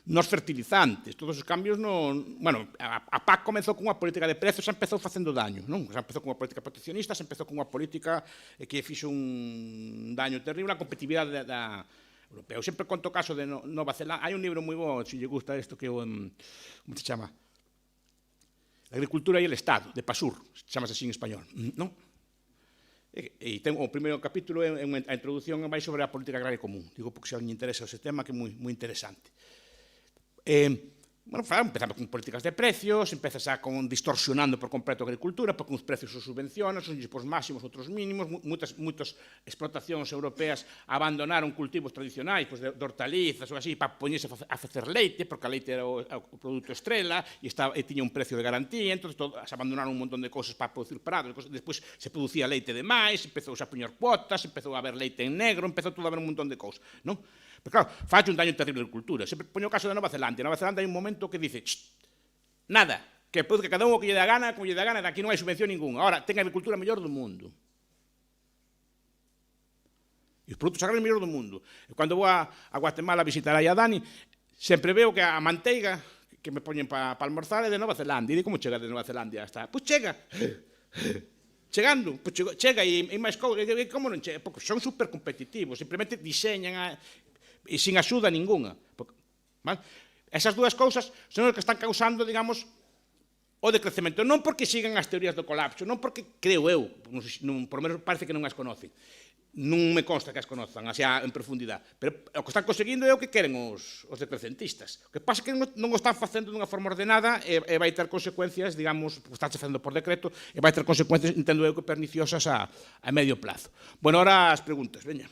nos fertilizantes, todos os cambios Bueno, a PAC comezou con unha política de prezos, xa empezou facendo daño, non? Xa empezou con unha política proteccionista, xa empezou con unha política que fixo un daño terrible á competitividade da europea. Eu sempre conto o caso de Nova Zelanda. Hai un libro moi bo, se lle gusta isto, que como se chama? La agricultura e el Estado, de Pasur, chamase así en español, non? E ten o primeiro capítulo é a introducción vai sobre a política agraria común. Digo porque se alguén interesa ese tema, que é moi interesante. Bueno, empezamos con políticas de precios, empezas distorsionando por completo a agricultura, porque uns precios os subvencionan, son por máximos, outros mínimos, moitas explotacións europeas abandonaron cultivos tradicionais, de hortalizas ou así, para poñerse a facer leite, porque a leite era o produto estrela, e tiña un precio de garantía, entón se abandonaron un montón de cousas para producir prados, despois se producía leite de máis, empezou a poñer cuotas, empezou a haber leite en negro, empezou todo a haber un montón de cousas, non? Pero claro, falle un daño terrible de cultura. Sempre poño o caso de Nova Zelanda. En Nova Zelanda hai un momento que dice nada, que produzca cada un o que lle dá gana, como lle dá gana, aquí non hai subvención ninguna. Ahora, ten a agricultura mellor do mundo. E os produtos agrarios mellor do mundo. E cando vou a Guatemala a visitar aí a Dani, sempre veo que a manteiga que me poñen para almorzar é de Nova Zelanda. E de como chega de Nova Zelanda hasta? Pois chega. Chegando, chega e máis cousas. Como non chega? Porque son super competitivos. Simplemente diseñan e sin axuda ninguna. Vale? Esas dúas cousas son as que están causando, digamos, o decrecemento. Non porque sigan as teorías do colapso, non porque, creo eu, por lo menos parece que non as conocen. Non me consta que as conozcan, así en profundidade. Pero o que están conseguindo é o que queren os decrecentistas. O que pasa é que non o están facendo dunha forma ordenada e vai ter consecuencias, digamos, están facendo por decreto, e vai ter consecuencias, entendo eu, que perniciosas a medio plazo. Bueno, ahora as preguntas, veña.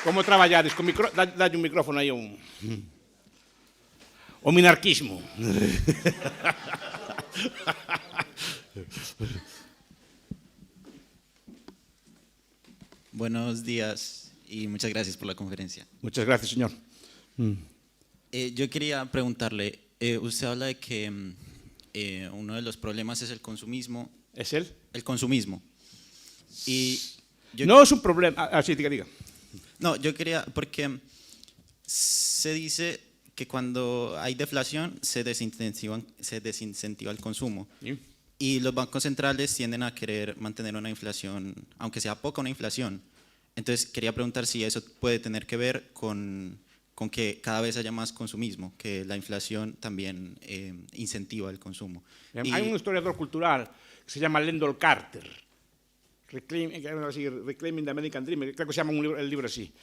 Como traballades? Dalle un micrófono aí o minarquismo. Buenos días y muchas gracias por la conferencia. Muchas gracias, señor. Yo quería preguntarle, usted habla de que uno de los problemas es el consumismo. ¿Es él? El consumismo. No es un problema. Sí, diga. No, yo quería, porque se dice que cuando hay deflación se desincentiva el consumo. ¿Sí? Y los bancos centrales tienden a querer mantener una inflación, aunque sea poca, una inflación. Entonces quería preguntar si eso puede tener que ver con que cada vez haya más consumismo, que la inflación también incentiva el consumo. Hay un historiador cultural que se llama Lyndall Carter, Reclaiming the American Dream, creo que se llama el libro así,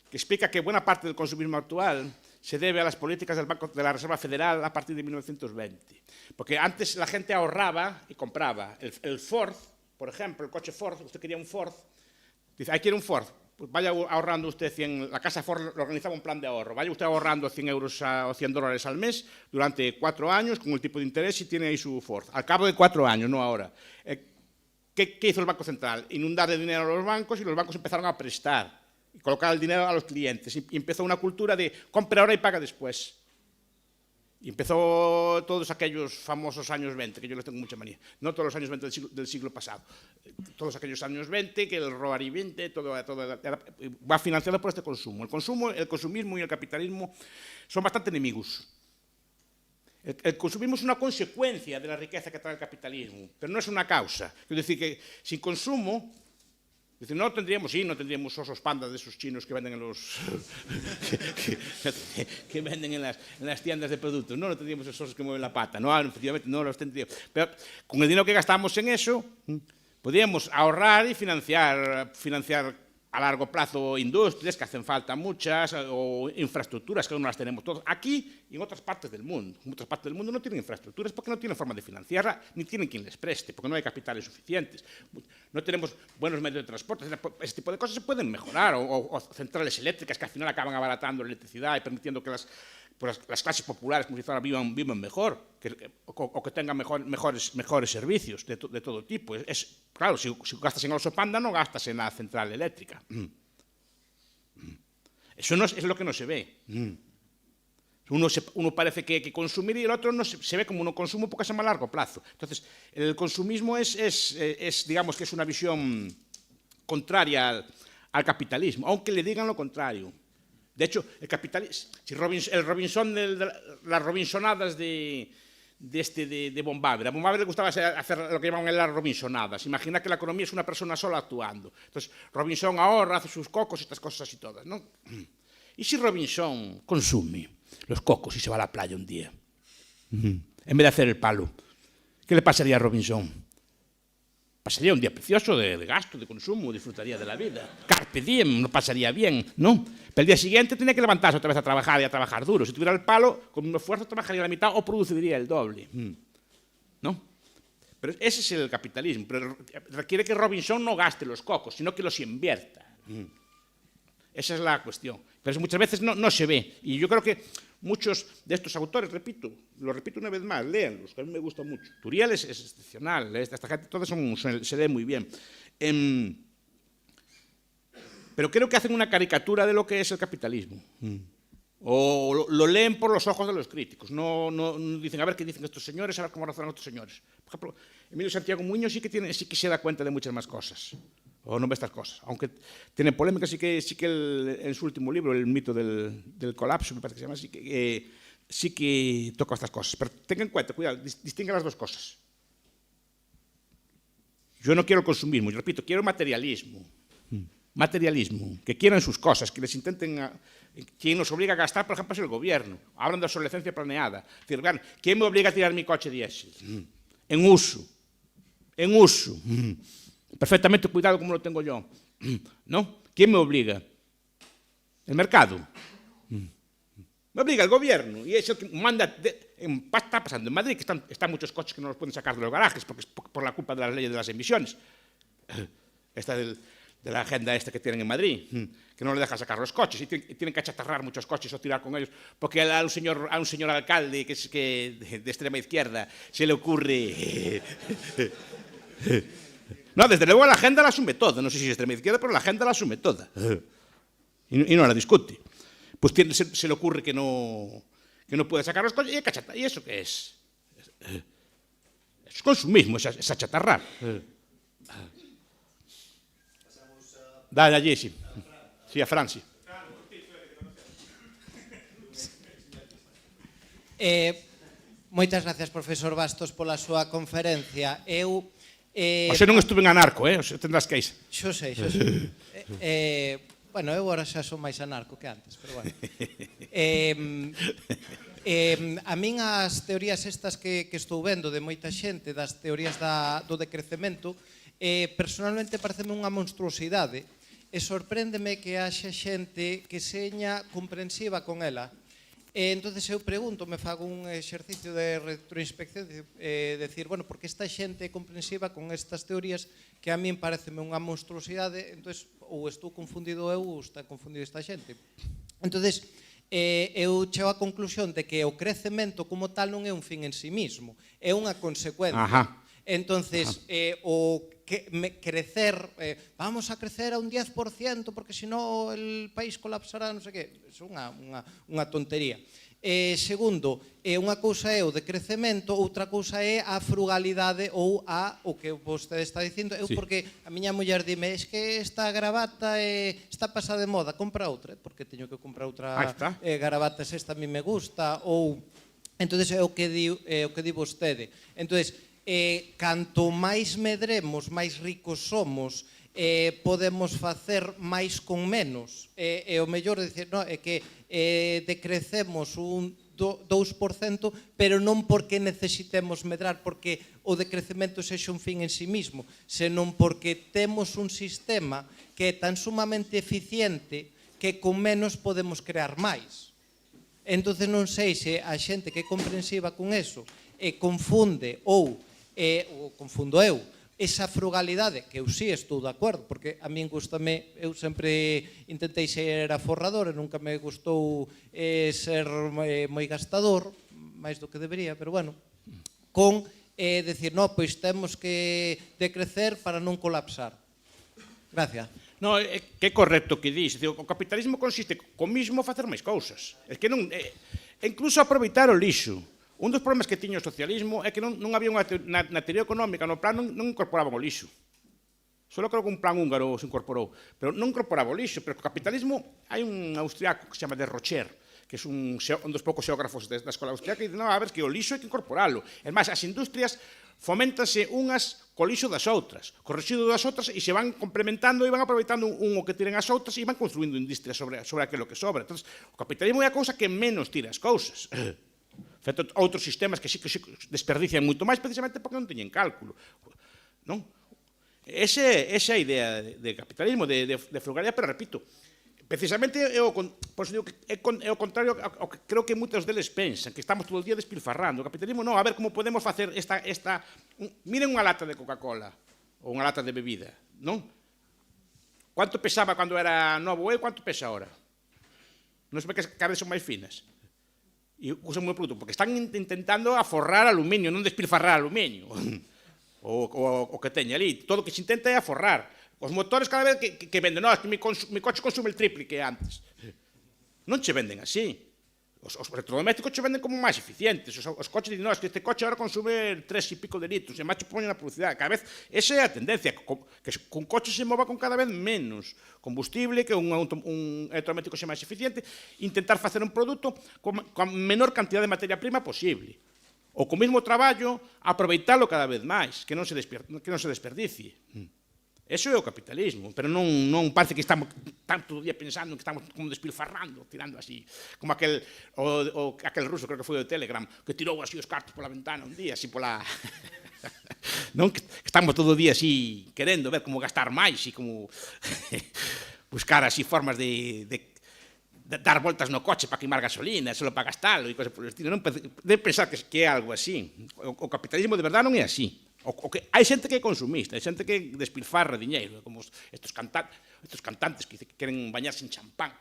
que explica que buena parte del consumismo actual se debe a las políticas del Banco de la Reserva Federal a partir de 1920. Porque antes la gente ahorraba y compraba. El Ford, por ejemplo, el coche Ford, usted quería un Ford, dice, ¿ahí quiere un Ford? Pues vaya ahorrando usted 100, la casa Ford organizaba un plan de ahorro, vaya usted ahorrando 100 euros o 100 dólares al mes durante 4 años con el tipo de interés y tiene ahí su Ford. Al cabo de 4 años, no ahora. ¿Qué hizo el Banco Central? Inundar de dinero a los bancos y los bancos empezaron a prestar y colocar el dinero a los clientes. Y empezó una cultura de compra ahora y paga después. Y empezó todos aquellos famosos años 20, que yo les tengo mucha manía. No todos los años 20 del siglo pasado. Todos aquellos años 20, que el robar y 20, todo va financiado por este consumo. El consumismo y el capitalismo son bastante enemigos. El consumismo es una consecuencia de la riqueza que trae el capitalismo, pero no es una causa. Es decir, que sin consumo, no tendríamos osos pandas de esos chinos que venden que venden en las tiendas de productos. No tendríamos esos osos que mueven la pata. No, efectivamente, no los tendríamos. Pero con el dinero que gastamos en eso, podríamos ahorrar y financiar a largo plazo industrias, que hacen falta muchas, o infraestructuras, que no las tenemos todos. Aquí y en otras partes del mundo. En otras partes del mundo no tienen infraestructuras porque no tienen forma de financiarla, ni tienen quien les preste, porque no hay capitales suficientes. No tenemos buenos medios de transporte. Ese tipo de cosas se pueden mejorar, o centrales eléctricas que al final acaban abaratando la electricidad y permitiendo que las clases populares, como si fuera, vivan mejor, o que tengan mejores servicios de todo tipo. Claro, si gastas en oso panda, no gastas en la central eléctrica. Eso no es lo que no se ve. Uno parece que consumir y el otro no se ve como un consumo porque es a más largo plazo. Entonces, el consumismo digamos que es una visión contraria al capitalismo, aunque le digan lo contrario. De hecho, el capitalismo, las Robinsonadas de von Baber. A von Baber le gustaba hacer lo que llamaban las Robinsonadas. Imagina que la economía es una persona sola actuando. Entonces, Robinson ahorra, hace sus cocos y estas cosas así todas, ¿no? ¿Y si Robinson consume los cocos y se va a la playa un día? En vez de hacer el palo, ¿qué le pasaría a Robinson? pasaría un día precioso de gasto, de consumo, disfrutaría de la vida. Carpe diem, lo pasaría bien, ¿no? Pero el día siguiente tenía que levantarse otra vez a trabajar y a trabajar duro. Si tuviera el palo, con un esfuerzo trabajaría la mitad o produciría el doble, ¿no? Pero ese es el capitalismo. Pero requiere que Robinson no gaste los cocos, sino que los invierta. Esa es la cuestión. Pero eso muchas veces no se ve. Y yo creo que muchos de estos autores, lo repito una vez más, léanlos, que a mí me gusta mucho. Turiel es excepcional, esta gente todas se lee muy bien. Pero creo que hacen una caricatura de lo que es el capitalismo. O lo leen por los ojos de los críticos. No dicen, a ver qué dicen estos señores, a ver cómo razonan estos señores. Por ejemplo, Emilio Santiago Muñoz sí que se da cuenta de muchas más cosas. O no ve estas cosas. Aunque tiene polémica, sí que en su último libro, El mito del colapso, me parece que se llama, sí que toca estas cosas. Pero tenga en cuenta, cuidado, distinga las dos cosas. Yo no quiero el consumismo, yo repito, quiero materialismo. Materialismo, que quieran sus cosas, que les intenten... ¿Quién nos obliga a gastar, por ejemplo, es el gobierno? Hablan de obsolescencia planeada. Es decir, ¿quién me obliga a tirar mi coche diésel? En uso. Perfectamente cuidado como lo tengo yo. ¿No? ¿Quién me obliga? ¿El mercado? Me obliga el gobierno. Y es el que manda... está pasando en Madrid, que están muchos coches que no los pueden sacar de los garajes porque es por la culpa de las leyes de las emisiones. Esta de la agenda que tienen en Madrid, que no le dejan sacar los coches y tienen que achatarrar muchos coches o tirar con ellos, porque a un señor alcalde que de extrema izquierda se le ocurre... No, desde luego la agenda la asume toda, no sé si es extrema izquierda, pero la agenda la asume toda y no la discute. Pues se le ocurre que no puede sacar los coches y hay que achatar. ¿Y eso qué es? Es consumismo, es achatarrar. Dale allí, sí. Sí, a Francia. Moitas gracias, profesor Bastos, pola súa conferencia. Oxe, non estuve en anarco, oxe, tendrás que ir. Xo sei. Bueno, eu agora xa son máis anarco que antes, pero bueno. A min as teorías estas que estou vendo de moita xente, das teorías do decrecemento, personalmente pareceme unha monstruosidade e sorpréndeme que haxa xente que seña comprensiva con ela. Entonces eu pregunto, me fago un exercicio de retroinspección, decir, bueno, porque esta xente é comprensiva con estas teorías que a min pareceme unha monstruosidade, entonces ou estou confundido eu ou está confundido esta xente. Entonces, eu chego á conclusión de que o crecemento como tal non é un fin en sí mismo, é unha consecuencia. Entonces, o crecer, vamos a crecer a un 10% porque senón el país colapsará, non sei que, é unha tontería. Segundo, unha cousa é o decrecemento, outra cousa é a frugalidade ou o que vostede está dicindo. Eu porque a miña muller dime, es que esta gravata está pasada de moda, compra outra, porque teño que comprar outra gravata, se esta a mí me gusta, ou... Entonces é o que di vostede. Entonces, canto máis medremos, máis ricos somos, podemos facer máis con menos. E o mellor é que decrecemos un 2%, pero non porque necesitemos medrar, porque o decrecemento sexa un fin en sí mismo, senón porque temos un sistema que é tan sumamente eficiente que con menos podemos crear máis. Entón non sei se a xente que é comprensiva con eso confunde ou confundo eu, esa frugalidade, que eu sí estou de acordo, porque a min gustame, eu sempre intentei ser aforrador e nunca me gustou ser moi gastador, máis do que debería, pero bueno, con decir, no, pois temos que decrecer para non colapsar. Gracias. No, que é correcto que dís. O capitalismo consiste co mismo facer máis cousas. É que non... Incluso aproveitar o lixo. Un dos problemas que tiña o socialismo é que non había na teoría económica, no plan non incorporaban o lixo. Solo creo que un plan húngaro se incorporou, pero non incorporaba o lixo. Pero o capitalismo, hai un austriaco que se chama de Rocher, que é un dos poucos xeógrafos da escola austriaca, e dice, no, a ver, que o lixo hai que incorporalo. É máis, as industrias foméntanse unhas co lixo das outras, co residuo das outras, e se van complementando e van aproveitando un o que tiren as outras e van construindo industrias sobre aquilo que sobra. Entón, o capitalismo é a cousa que menos tira as cousas. Feito outros sistemas que sí que desperdician moito máis precisamente porque non teñen cálculo. Non? Esa idea de capitalismo, de frugalidade, pero repito, precisamente é o contrario ao que creo que moitos deles pensan, que estamos todo o día despilfarrando. O capitalismo non, a ver como podemos facer miren unha lata de Coca-Cola ou unha lata de bebida, non? Quanto pesaba cando era novo e quanto pesa ahora? Non se ve que cada vez son máis finas. E usan moi produto, porque están intentando aforrar aluminio, non despilfarrar aluminio. O que teña ali, todo o que se intenta é aforrar. Os motores cada vez que venden, no, que mi coche consume el triple que antes. Non che venden así. Os electrodomésticos che venden como máis eficientes. Os coches dicen, no, es que este coche ahora consume 3 e pico de litros, e máis che poñen na publicidade. Cada vez, esa é a tendencia, que un coche se mova con cada vez menos combustible, que un electrodoméstico xe máis eficiente, intentar facer un produto con menor cantidad de materia prima posible. Ou co mesmo traballo, aproveitalo cada vez máis, que non se desperdicie. Eso é o capitalismo, pero non parece que estamos tanto día pensando que estamos como despilfarrando, tirando así, como aquel ruso, creo que foi do Telegram, que tirou así os cartos pola ventana un día, así pola... non, que estamos todo o día así querendo ver como gastar máis e como buscar así formas de dar voltas no coche para queimar gasolina, solo para gastalo e cosas por el estilo. Non debe pensar que é algo así. O capitalismo de verdade non é así. Hai xente que é consumista, hai xente que despilfarra diñeiro, como estos cantantes que queren bañarse en champán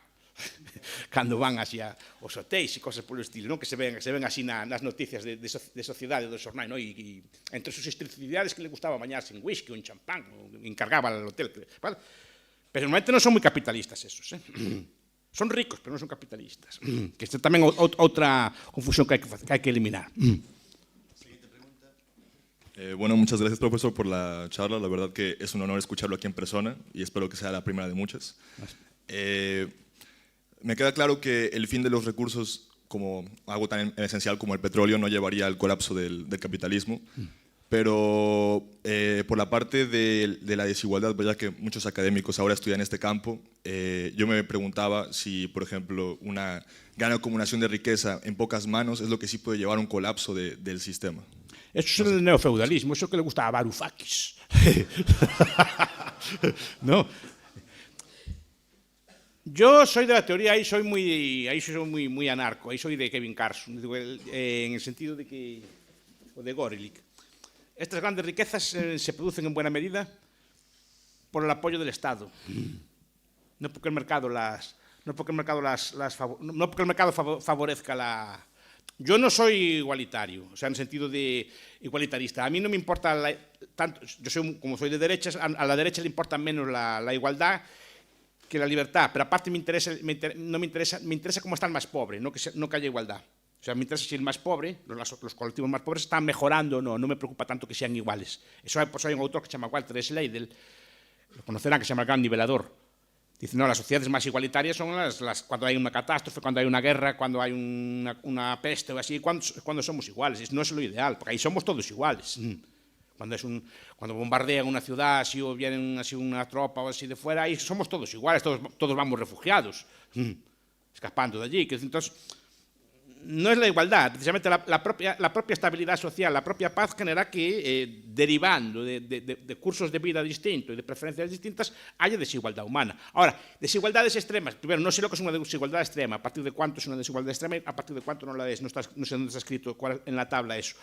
cando van así aos hotéis e cosas polo estilo, que se ven así nas noticias de sociedade do xornal, e entre sus excentricidades que le gustaba bañarse en whisky ou en champán, encargaba al hotel. Pero normalmente non son moi capitalistas esos, son ricos, pero non son capitalistas, que esta tamén é outra confusión que hai que eliminar. Bueno, muchas gracias, profesor, por la charla. La verdad que es un honor escucharlo aquí en persona y espero que sea la primera de muchas. Me queda claro que el fin de los recursos, como algo tan esencial como el petróleo, no llevaría al colapso del capitalismo, pero por la parte de la desigualdad, ya que muchos académicos ahora estudian este campo, yo me preguntaba si, por ejemplo, una gran acumulación de riqueza en pocas manos es lo que sí puede llevar a un colapso del sistema. Eso es el neofeudalismo, eso que le gustaba a Varoufakis. ¿No? Yo soy de la teoría, ahí soy muy anarco, ahí soy de Kevin Carson, en el sentido de que, o de Gorelick. Estas grandes riquezas se producen en buena medida por el apoyo del Estado, no porque el mercado favorezca la... Yo no soy igualitario, o sea, en el sentido de igualitarista. A mí no me importa tanto, como soy de derechas, a la derecha le importa menos la igualdad que la libertad, pero aparte me interesa cómo está el más pobre, no que haya igualdad. O sea, me interesa si el más pobre, los colectivos más pobres están mejorando o no, no me preocupa tanto que sean iguales. Eso hay un autor que se llama Walter Schlegel, lo conocerán, que se llama El Gran Nivelador. Dice, no, las sociedades más igualitarias son las cuando hay una catástrofe, cuando hay una guerra, cuando hay una peste o así, cuando somos iguales. No es lo ideal, porque ahí somos todos iguales. Cuando bombardean una ciudad así, o vienen así una tropa o así de fuera, ahí somos todos iguales, todos vamos refugiados, escapando de allí. Entonces, no es la igualdad, precisamente la propia estabilidad social, la propia paz genera que, derivando de cursos de vida distintos y de preferencias distintas, haya desigualdad humana. Ahora, desigualdades extremas, primero, no sé lo que es una desigualdad extrema, a partir de cuánto es una desigualdad extrema y a partir de cuánto no la es, no sé dónde está escrito en la tabla eso.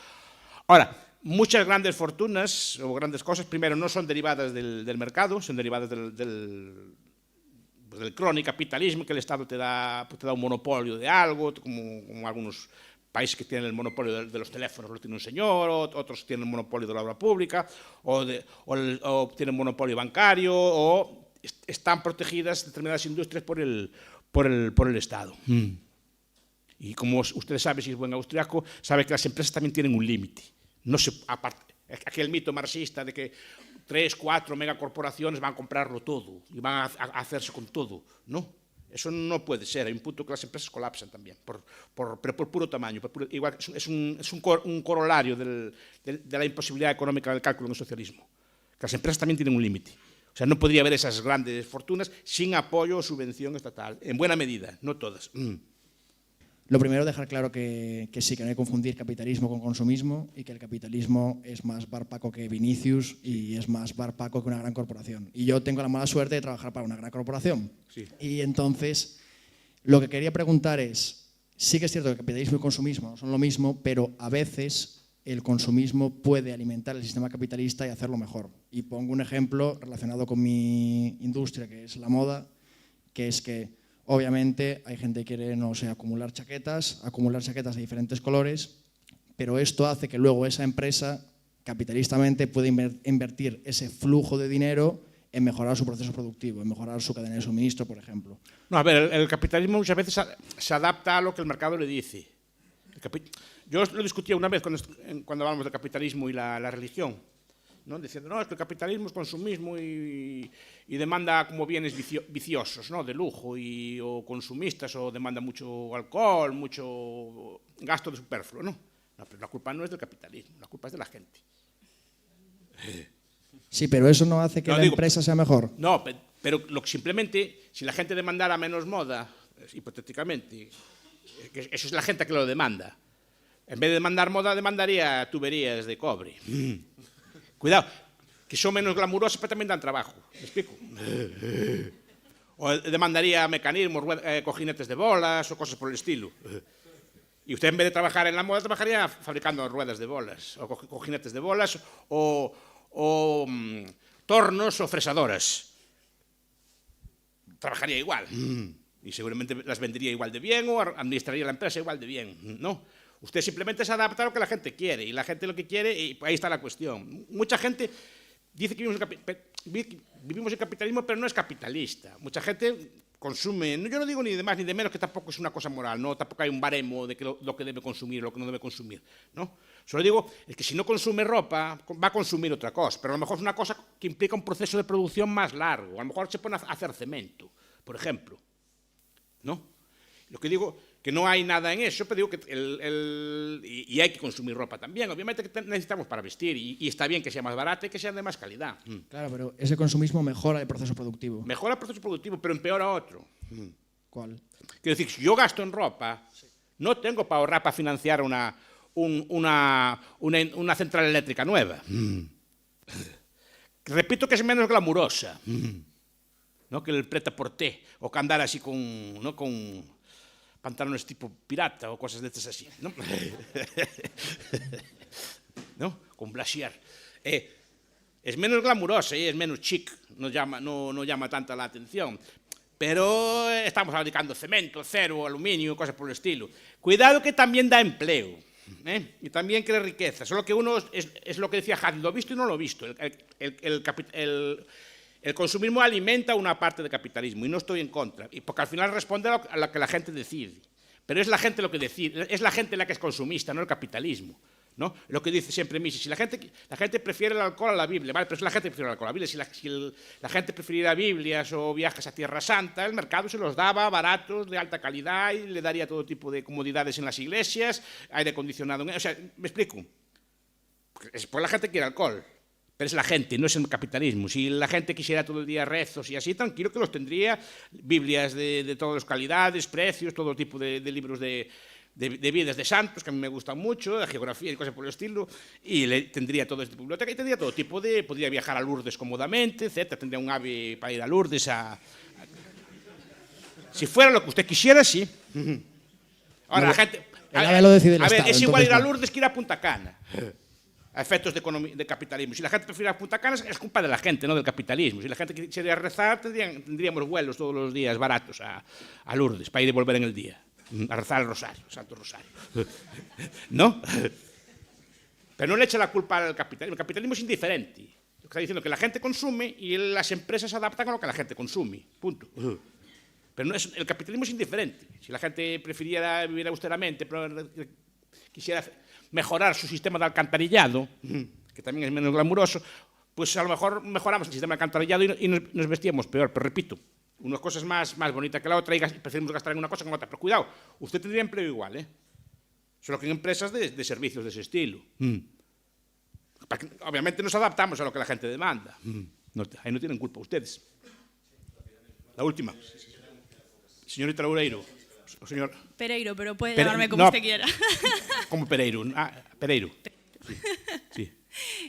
Ahora, muchas grandes fortunas o grandes cosas, primero, no son derivadas del mercado, son derivadas del cronicapitalismo, que el Estado te da un monopolio de algo, como algunos países que tienen el monopolio de los teléfonos, lo tiene un señor, otros tienen el monopolio de la obra pública, o tienen monopolio bancario, o están protegidas determinadas industrias por el Estado. Y como ustedes saben, si es buen austriaco, sabe que las empresas también tienen un límite. No se, aparte, aquel mito marxista de que 3, 4 megacorporaciones van a comprarlo todo y van a hacerse con todo. No, eso no puede ser. Hay un punto que las empresas colapsan también, pero por puro tamaño. Igual es un corolario de la imposibilidad económica del cálculo en el socialismo. Que las empresas también tienen un límite. O sea, no podría haber esas grandes fortunas sin apoyo o subvención estatal, en buena medida, no todas. Lo primero, dejar claro que sí, que no hay que confundir capitalismo con consumismo y que el capitalismo es más bar Paco que Vinicius y es más bar Paco que una gran corporación. Y yo tengo la mala suerte de trabajar para una gran corporación. Sí. Y entonces, lo que quería preguntar es, sí que es cierto que el capitalismo y el consumismo son lo mismo, pero a veces el consumismo puede alimentar el sistema capitalista y hacerlo mejor. Y pongo un ejemplo relacionado con mi industria, que es la moda, que es que obviamente hay gente que quiere, no sé, acumular chaquetas de diferentes colores, pero esto hace que luego esa empresa capitalistamente pueda invertir ese flujo de dinero en mejorar su proceso productivo, en mejorar su cadena de suministro, por ejemplo. No, a ver, el capitalismo muchas veces se adapta a lo que el mercado le dice. Yo lo discutía una vez cuando hablamos del capitalismo y la religión, ¿no? Diciendo, no, es que el capitalismo es consumismo y demanda como bienes viciosos, ¿no? De lujo, o consumistas, o demanda mucho alcohol, mucho gasto de superfluo, ¿no? No, pero la culpa no es del capitalismo, la culpa es de la gente. Sí, pero eso no hace que la empresa sea mejor. No, pero simplemente, si la gente demandara menos moda, hipotéticamente, eso es la gente que lo demanda. En vez de demandar moda, demandaría tuberías de cobre. Cuidado, que son menos glamurosas, pero también dan trabajo. ¿Me explico? O demandaría mecanismos, cojinetes de bolas o cosas por el estilo. Y usted, en vez de trabajar en la moda, trabajaría fabricando ruedas de bolas, o cojinetes de bolas, o tornos o fresadoras. Trabajaría igual. Y seguramente las vendería igual de bien o administraría la empresa igual de bien, ¿no? Usted simplemente se adapta a lo que la gente quiere, y la gente lo que quiere, y ahí está la cuestión. Mucha gente dice que vivimos en capitalismo, pero no es capitalista. Mucha gente consume, yo no digo ni de más ni de menos, que tampoco es una cosa moral, ¿no? Tampoco hay un baremo de lo que debe consumir o lo que no debe consumir, ¿no? Solo digo es que si no consume ropa, va a consumir otra cosa, pero a lo mejor es una cosa que implica un proceso de producción más largo. A lo mejor se pone a hacer cemento, por ejemplo, ¿no? Lo que digo, que no hay nada en eso, pero digo que y hay que consumir ropa también. Obviamente que necesitamos para vestir, y está bien que sea más barata y que sea de más calidad. Claro, pero ese consumismo mejora el proceso productivo. Mejora el proceso productivo, pero empeora otro. ¿Cuál? Quiero decir, si yo gasto en ropa, no tengo para ahorrar para financiar una central eléctrica nueva. Repito que es menos glamurosa, ¿no? Que el prêt-à-porter, o que andar así con pantalones tipo pirata o cosas de estas así, ¿no? ¿No? Con brasier. Es menos glamurosa y es menos chic, no llama tanta la atención. Pero estamos fabricando cemento, acero, aluminio, cosas por el estilo. Cuidado que también da empleo, y también crea riqueza. Solo que uno es lo que decía Hadley, lo visto y no lo visto. El consumismo alimenta una parte del capitalismo, y no estoy en contra, porque al final responde a lo que la gente decide. Pero es la gente lo que decide, es la gente la que es consumista, no el capitalismo, ¿no? Lo que dice siempre Mises, si la gente prefiere el alcohol a la Biblia, vale, pero es la gente que prefiere el alcohol a la Biblia. Si la gente prefiriera Biblias o viajes a Tierra Santa, el mercado se los daba baratos, de alta calidad, y le daría todo tipo de comodidades en las iglesias, aire acondicionado. O sea, ¿me explico? Pues la gente quiere alcohol. Pero es la gente, no es el capitalismo. Si la gente quisiera todo el día rezos y así, tranquilo que los tendría, Biblias de todas las calidades, precios, todo tipo de libros de vidas de santos, que a mí me gustan mucho, de geografía y cosas por el estilo, y tendría toda esta biblioteca, y tendría todo tipo podría viajar a Lourdes cómodamente, etc. Tendría un ave para ir a Lourdes Si fuera lo que usted quisiera, sí. Ahora, la gente... El ave lo decide el Estado, es igual ir a no. Lourdes que ir a Punta Cana. A efectos de capitalismo. Si la gente prefiere a Punta Cana, es culpa de la gente, no del capitalismo. Si la gente quisiera rezar, tendríamos vuelos todos los días baratos a Lourdes para ir y volver en el día, a rezar el rosario, el Santo Rosario. ¿No? Pero no le echa la culpa al capitalismo. El capitalismo es indiferente. Está diciendo que la gente consume y las empresas se adaptan a lo que la gente consume. Punto. Pero el capitalismo es indiferente. Si la gente prefiriera vivir austeramente, pero quisiera mejorar su sistema de alcantarillado, que también es menos glamuroso, pues a lo mejor mejoramos el sistema de alcantarillado y nos vestíamos peor. Pero repito, una cosa es más bonita que la otra y preferimos gastar en una cosa que en otra. Pero cuidado, usted tendría empleo igual, ¿eh? Solo que en empresas de servicios de ese estilo. Obviamente nos adaptamos a lo que la gente demanda. Ahí no tienen culpa ustedes. La última. Señorita Loureiro. O señor Pereiro, pero puede Pere- llamarme como no. usted quiera. como Pereiro. Ah, Pereiro. Sí.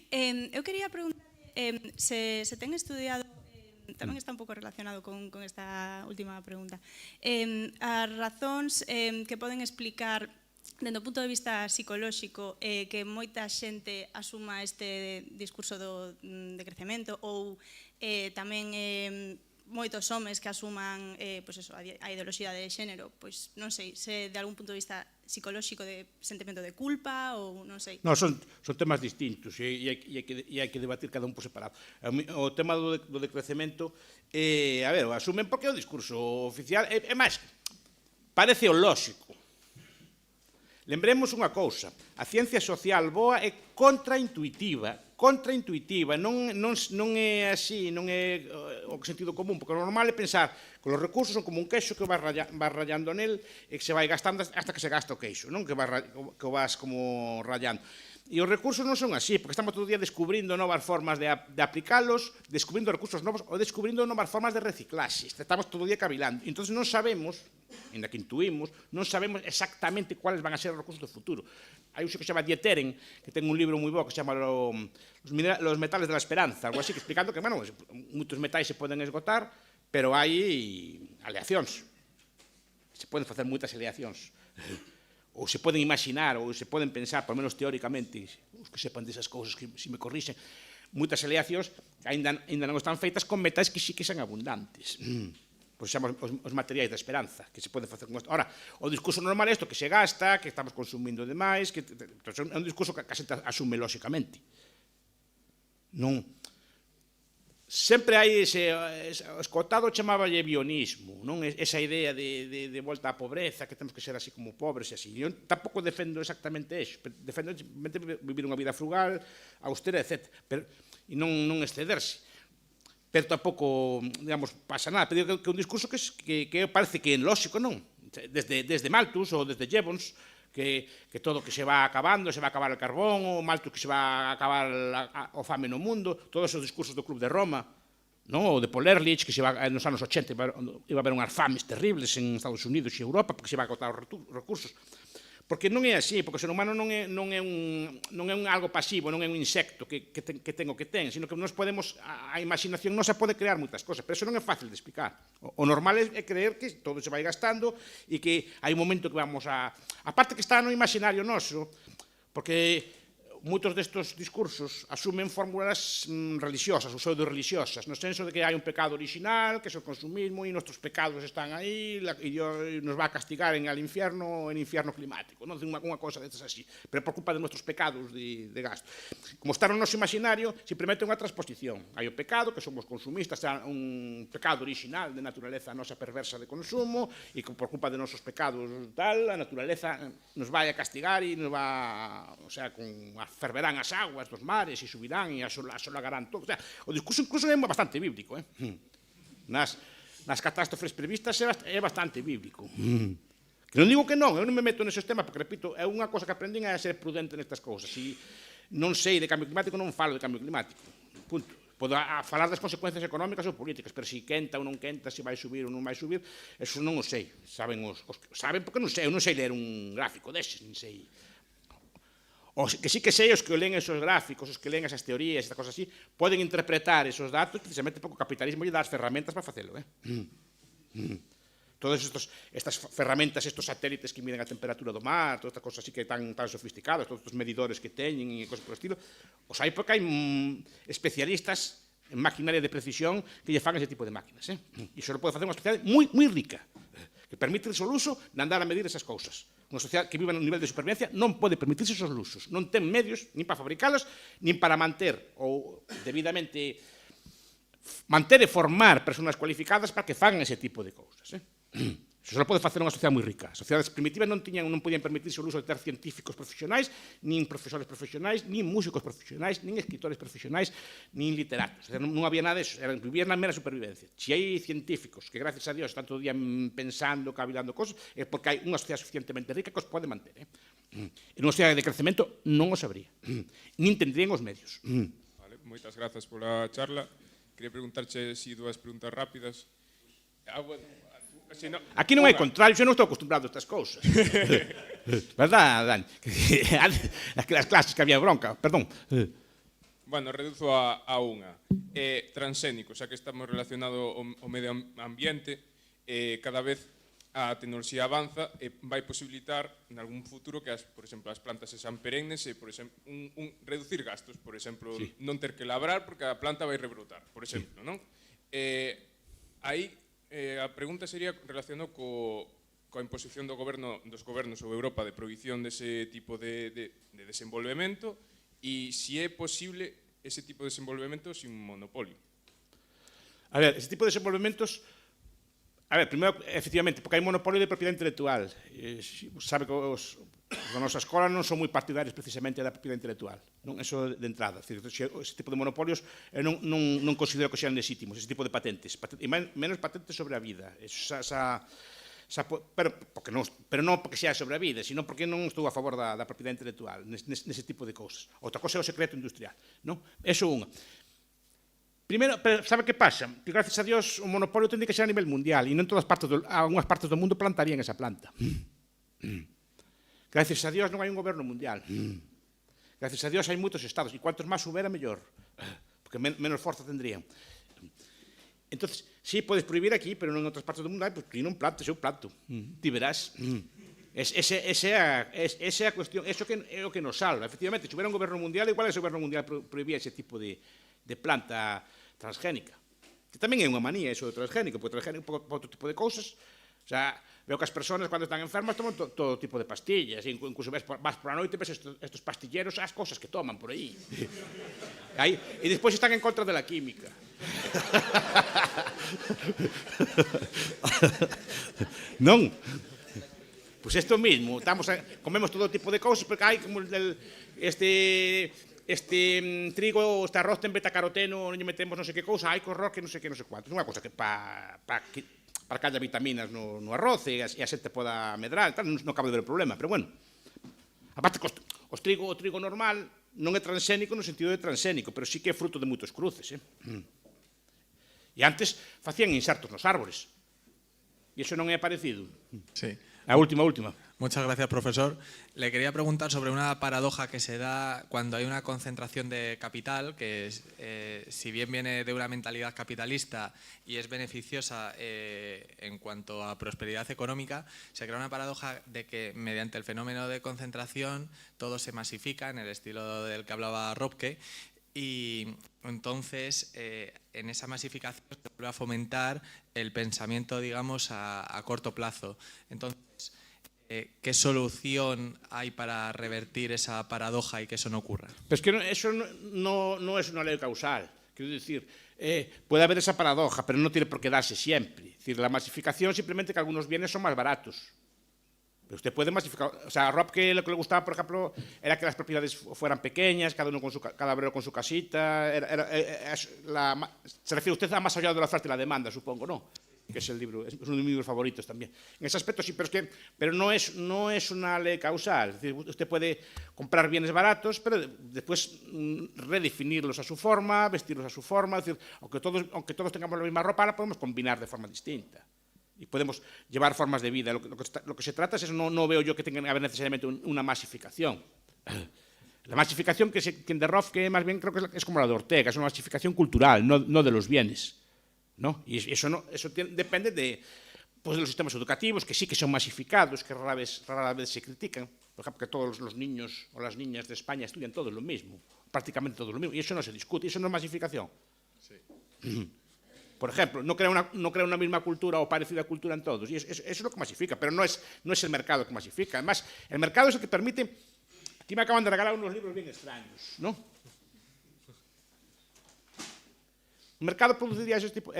Eu quería preguntar se ten estudiado, tamén está un pouco relacionado con esta última pregunta, as razóns que poden explicar dende o punto de vista psicolóxico que moita xente asuma este discurso do decrecemento ou tamén moitos homes que asuman pois eso, a ideoloxía de xénero, pois non sei, se de algún punto de vista psicolóxico de sentimento de culpa ou non sei. No, son temas distintos e hai que debatir cada un por separado. O tema do decrecemento, a ver, o asumen porque é o discurso oficial, é máis, parece o lóxico. Lembremos unha cousa, a ciencia social boa é contraintuitiva, non é así, non é o sentido común, porque o normal é pensar que os recursos son como un queixo que vas rallando nel e que se vai gastando hasta que se gasta o queixo, non que o vas como rallando. E os recursos non son así, porque estamos todo o día descubrindo novas formas de aplicalos, descubrindo recursos novos ou descubrindo novas formas de reciclaxe. Estamos todo o día cavilando. Entón non sabemos, ainda que intuimos, non sabemos exactamente cuáles van a ser os recursos do futuro. Hai un que se chama Dieteren, que ten un libro moi bo que se chama Los metales de la esperanza, algo así, que explicando que, bueno, moitos metais se poden esgotar, pero hai aleacións. Se poden facer moitas aleacións. Ou se poden imaginar, ou se poden pensar, por menos teóricamente, os que sepan desas cousas, que se me corrixen, moitas aleacións que ainda non están feitas con metais que sí que son abundantes. Pois chamamos os materiais da esperanza, que se pode facer con isto. Ora, o discurso normal é isto, que se gasta, que estamos consumindo demais, que é un discurso que a xente asume lóxicamente. Non... Sempre hai ese escotado chamaballe bionismo, non? Esa idea de volta á pobreza, que temos que ser así como pobres e así. Eu tampouco defendo exactamente eso, defendo vivir unha vida frugal, austera, etc. E non excederse. Pero tampouco, digamos, pasa nada. Pero que un discurso que parece que é lógico, non? Desde Malthus ou desde Jevons, que todo que se va acabando, se va a acabar o carbón, o Malthus que se va a acabar o fame no mundo, todos esos discursos do Club de Roma, non? O de Paul Ehrlich, que se va, nos anos 80 iba a haber unhas fames terribles en Estados Unidos e Europa, porque se va a agotar os recursos. Porque non é así, porque o ser humano non é un algo pasivo, non é un insecto que ten o que ten, sino que nós podemos, a imaginación nosa pode crear moitas cosas, pero eso non é fácil de explicar. O normal é creer que todo se vai gastando e que hai un momento que vamos a... A parte que está no imaginario noso, porque moitos destes discursos asumen fórmulas religiosas ou pseudo-religiosas, no senso de que hai un pecado original, que é o consumismo, e nuestros pecados están aí, e Dios nos va a castigar en el infierno climático, non? Unha cosa destas así, pero por culpa de nuestros pecados de gasto. Como está no noso imaginario, simplemente unha transposición. Hai o pecado, que somos consumistas, é un pecado original de naturaleza nosa perversa de consumo, e que por culpa de nosos pecados tal, a naturaleza nos vai a castigar e nos va, o sea, con ferverán as aguas dos mares e subirán e asolagarán todo. O sea, o discurso incluso é bastante bíblico. Nas catástrofes previstas é bastante bíblico. Que non digo que non, eu non me meto neses temas, porque, repito, é unha cosa que aprendín a ser prudente nestas cousas. Se non sei de cambio climático, non falo de cambio climático. Punto. Podo falar das consecuencias económicas ou políticas, pero se quenta ou non quenta, se vai subir ou non vai subir, eso non o sei. Saben porque non sei, eu non sei ler un gráfico deses, non sei. O que sí que sei, os que leen esos gráficos, os que leen esas teorías, estas cosas así, poden interpretar esos datos precisamente porque o capitalismo lle dá as ferramentas para facelo. Todas estas ferramentas, estos satélites que miden a temperatura do mar, todas estas cosas así que tan sofisticadas, todos estos medidores que teñen e cosas por estilo, os hai porque hai especialistas en maquinaria de precisión que lle fan ese tipo de máquinas. E iso lo pode facer unha sociedade moi rica, que permite o luso de andar a medir esas cousas. Unha sociedade que vive nun nivel de supervivencia non pode permitirse esos lusos, non ten medios nin para fabricalos, nin para manter ou debidamente manter e formar persoas cualificadas para que fagan ese tipo de cousas. Eso só pode facer unha sociedade moi rica. As sociedades primitivas non podían permitirse o uso de ter científicos profesionais, nin profesores profesionais, nin músicos profesionais, nin escritores profesionais, nin literatos. Non había nada disso, vivían na mera supervivencia. Se hai científicos que, gracias a Dios, están todo o día pensando, cavilando cosas, é porque hai unha sociedade suficientemente rica que os pode manter. En unha sociedade de crecemento non os habría, nin tendrían os medios. Vale, moitas grazas pola charla. Quería preguntarche si dúas preguntas rápidas. Bueno, Aquí non é contrario, eu non estou acostumbrado a estas cousas. Verdad, Dani? As clases que había bronca, perdón. Bueno, reduzo a unha. Transxénico, xa que estamos relacionados ao medio ambiente, cada vez a tecnoloxía avanza e vai posibilitar en algún futuro que, por exemplo, as plantas sexan perennes e, por exemplo, reducir gastos, por exemplo, non ter que labrar porque a planta vai rebrotar, por exemplo, non? Aí a pregunta sería relacionada coa imposición dos gobernos sobre Europa de prohibición dese tipo de desenvolvemento e se é posible ese tipo de desenvolvemento sin monopolio. A ver, ese tipo de desenvolvementos... A ver, primeiro, efectivamente, porque hai monopolio de propiedade intelectual. Sabe que os da nosa escola non son moi partidarios precisamente da propiedade intelectual. Non? Eso de entrada. Ese tipo de monopolios non considero que sean legítimos, ese tipo de patentes. E menos patentes sobre a vida. Pero non porque sea sobre a vida, sino porque non estou a favor da propiedade intelectual nese tipo de cousas. Outra cosa é o secreto industrial. Non? Eso unha. Primeiro, sabe que pasa? Que gracias a Dios o monopolio tende que ser a nivel mundial e non todas partes algunhas partes do mundo plantarían esa planta. Gracias a Dios non hai un goberno mundial. Gracias a Dios hai moitos estados e cuantos máis houbera, mellor. Porque menos forza tendrían. Entonces, sí, podes prohibir aquí, pero non en outras partes do mundo, pues non plantes, eu planto. Ti verás. Esa é a cuestión, eso é o que nos salva. Efectivamente, se houbera un goberno mundial, igual ese goberno mundial prohibía ese tipo de planta transgénica. Que tamén é unha manía eso do transgénico, porque transgénico para outro tipo de cousas, o sea, veo que as persoas cando están enfermas toman todo tipo de pastillas, incluso vas por a noite ves estos pastilleros, as cousas que toman por aí. E despois están en contra de la química. Non? Pois isto mismo, comemos todo tipo de cousas, porque hai como trigo, este arroz ten betacaroteno, non lle metemos non sei que cousa, hai que horror que non sei que non sei cuánto. Non é unha cousa que para que haya vitaminas no arroz e a xente poda medrar, non cabe ver o problema, pero bueno. Aparte, o trigo normal non é transxénico no sentido de transxénico, pero sí que é fruto de moitos cruces. E antes facían insertos nos árbores. E iso non é parecido. Sí. A última. Muchas gracias, profesor. Le quería preguntar sobre una paradoja que se da cuando hay una concentración de capital, que si bien viene de una mentalidad capitalista y es beneficiosa en cuanto a prosperidad económica, se crea una paradoja de que mediante el fenómeno de concentración todo se masifica en el estilo del que hablaba Robke, y entonces en esa masificación se vuelve a fomentar el pensamiento, digamos, a corto plazo. Entonces, ¿qué solución hay para revertir esa paradoja y que eso no ocurra? Pero es que eso no es una ley causal. Quiero decir, puede haber esa paradoja, pero no tiene por qué darse siempre. Es decir, la masificación simplemente que algunos bienes son más baratos. Pero usted puede masificar. O sea, a Robke lo que le gustaba, por ejemplo, era que las propiedades fueran pequeñas, cada obrero con su casita. Se refiere usted a más allá de la oferta y la demanda, supongo, ¿no? Que es el libro, es uno de mis libros favoritos también. En ese aspecto sí, pero no es una ley causal. Es decir, usted puede comprar bienes baratos, pero después redefinirlos a su forma, vestirlos a su forma. Es decir, aunque todos tengamos la misma ropa, la podemos combinar de forma distinta. Y podemos llevar formas de vida. Lo que se trata es eso, no veo yo que tenga que haber necesariamente una masificación. La masificación que de Robke más bien creo que es como la de Ortega, es una masificación cultural, no de los bienes. ¿No? Y eso depende de los sistemas educativos, que sí que son masificados, que rara vez se critican. Por ejemplo, que todos los niños o las niñas de España estudian todos lo mismo, prácticamente todo lo mismo, y eso no se discute, eso no es masificación. Sí. Por ejemplo, no crea una misma cultura o parecida cultura en todos, y eso es lo que masifica, pero no es el mercado que masifica. Además, el mercado es el que permite... Aquí me acaban de regalar unos libros bien extraños, ¿no? El Estado produciría ese tipo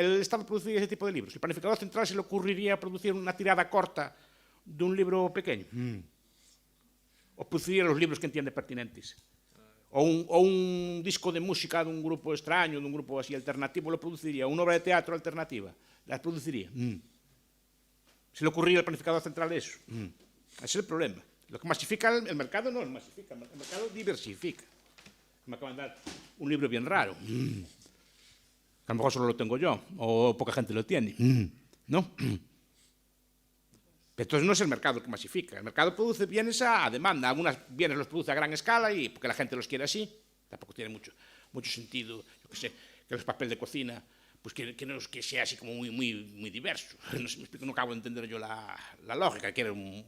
de libros. El planificador central se le ocurriría producir una tirada corta de un libro pequeño. O produciría los libros que entiende pertinentes. O un disco de música de un grupo extraño, de un grupo así alternativo, lo produciría. Una obra de teatro alternativa, la produciría. Se le ocurriría al planificador central eso. Ese es el problema. Lo que masifica el mercado no es masifica, el mercado diversifica. Me acaban de dar un libro bien raro. A lo mejor solo lo tengo yo, o poca gente lo tiene, ¿no? Entonces no es el mercado que masifica. El mercado produce bienes a demanda. Algunos bienes los produce a gran escala y porque la gente los quiere así. Tampoco tiene mucho sentido, yo qué sé, que el papel de cocina pues que sea así como muy diverso. No sé, me explico, no acabo de entender yo la lógica.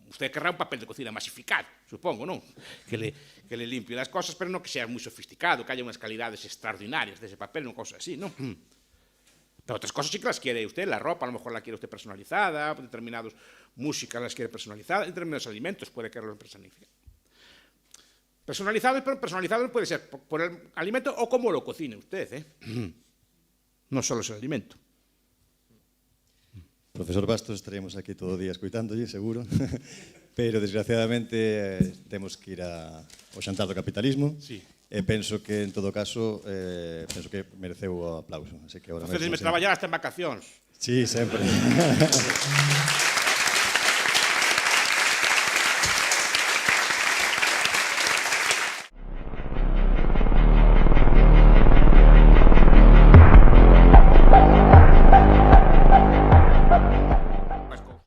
Usted querrá un papel de cocina masificado, supongo, ¿no? Que le limpie las cosas, pero no que sea muy sofisticado, que haya unas calidades extraordinarias de ese papel, una cosa así, ¿no? Pero otras cosas sí que las quiere usted, la ropa a lo mejor la quiere usted personalizada, determinados músicas las quiere personalizadas, determinados alimentos puede quererlos personalizados. Personalizado puede ser por el alimento o como lo cocine usted, ¿eh? No solo es el alimento. Profesor Bastos, estaríamos aquí todo o día escoitándolle, seguro, pero desgraciadamente temos que ir ao xantar do capitalismo. Sí. E penso que, en todo caso, penso que mereceu o aplauso. Así que ahora Entonces me traballar hasta en vacacións. Sí, sempre.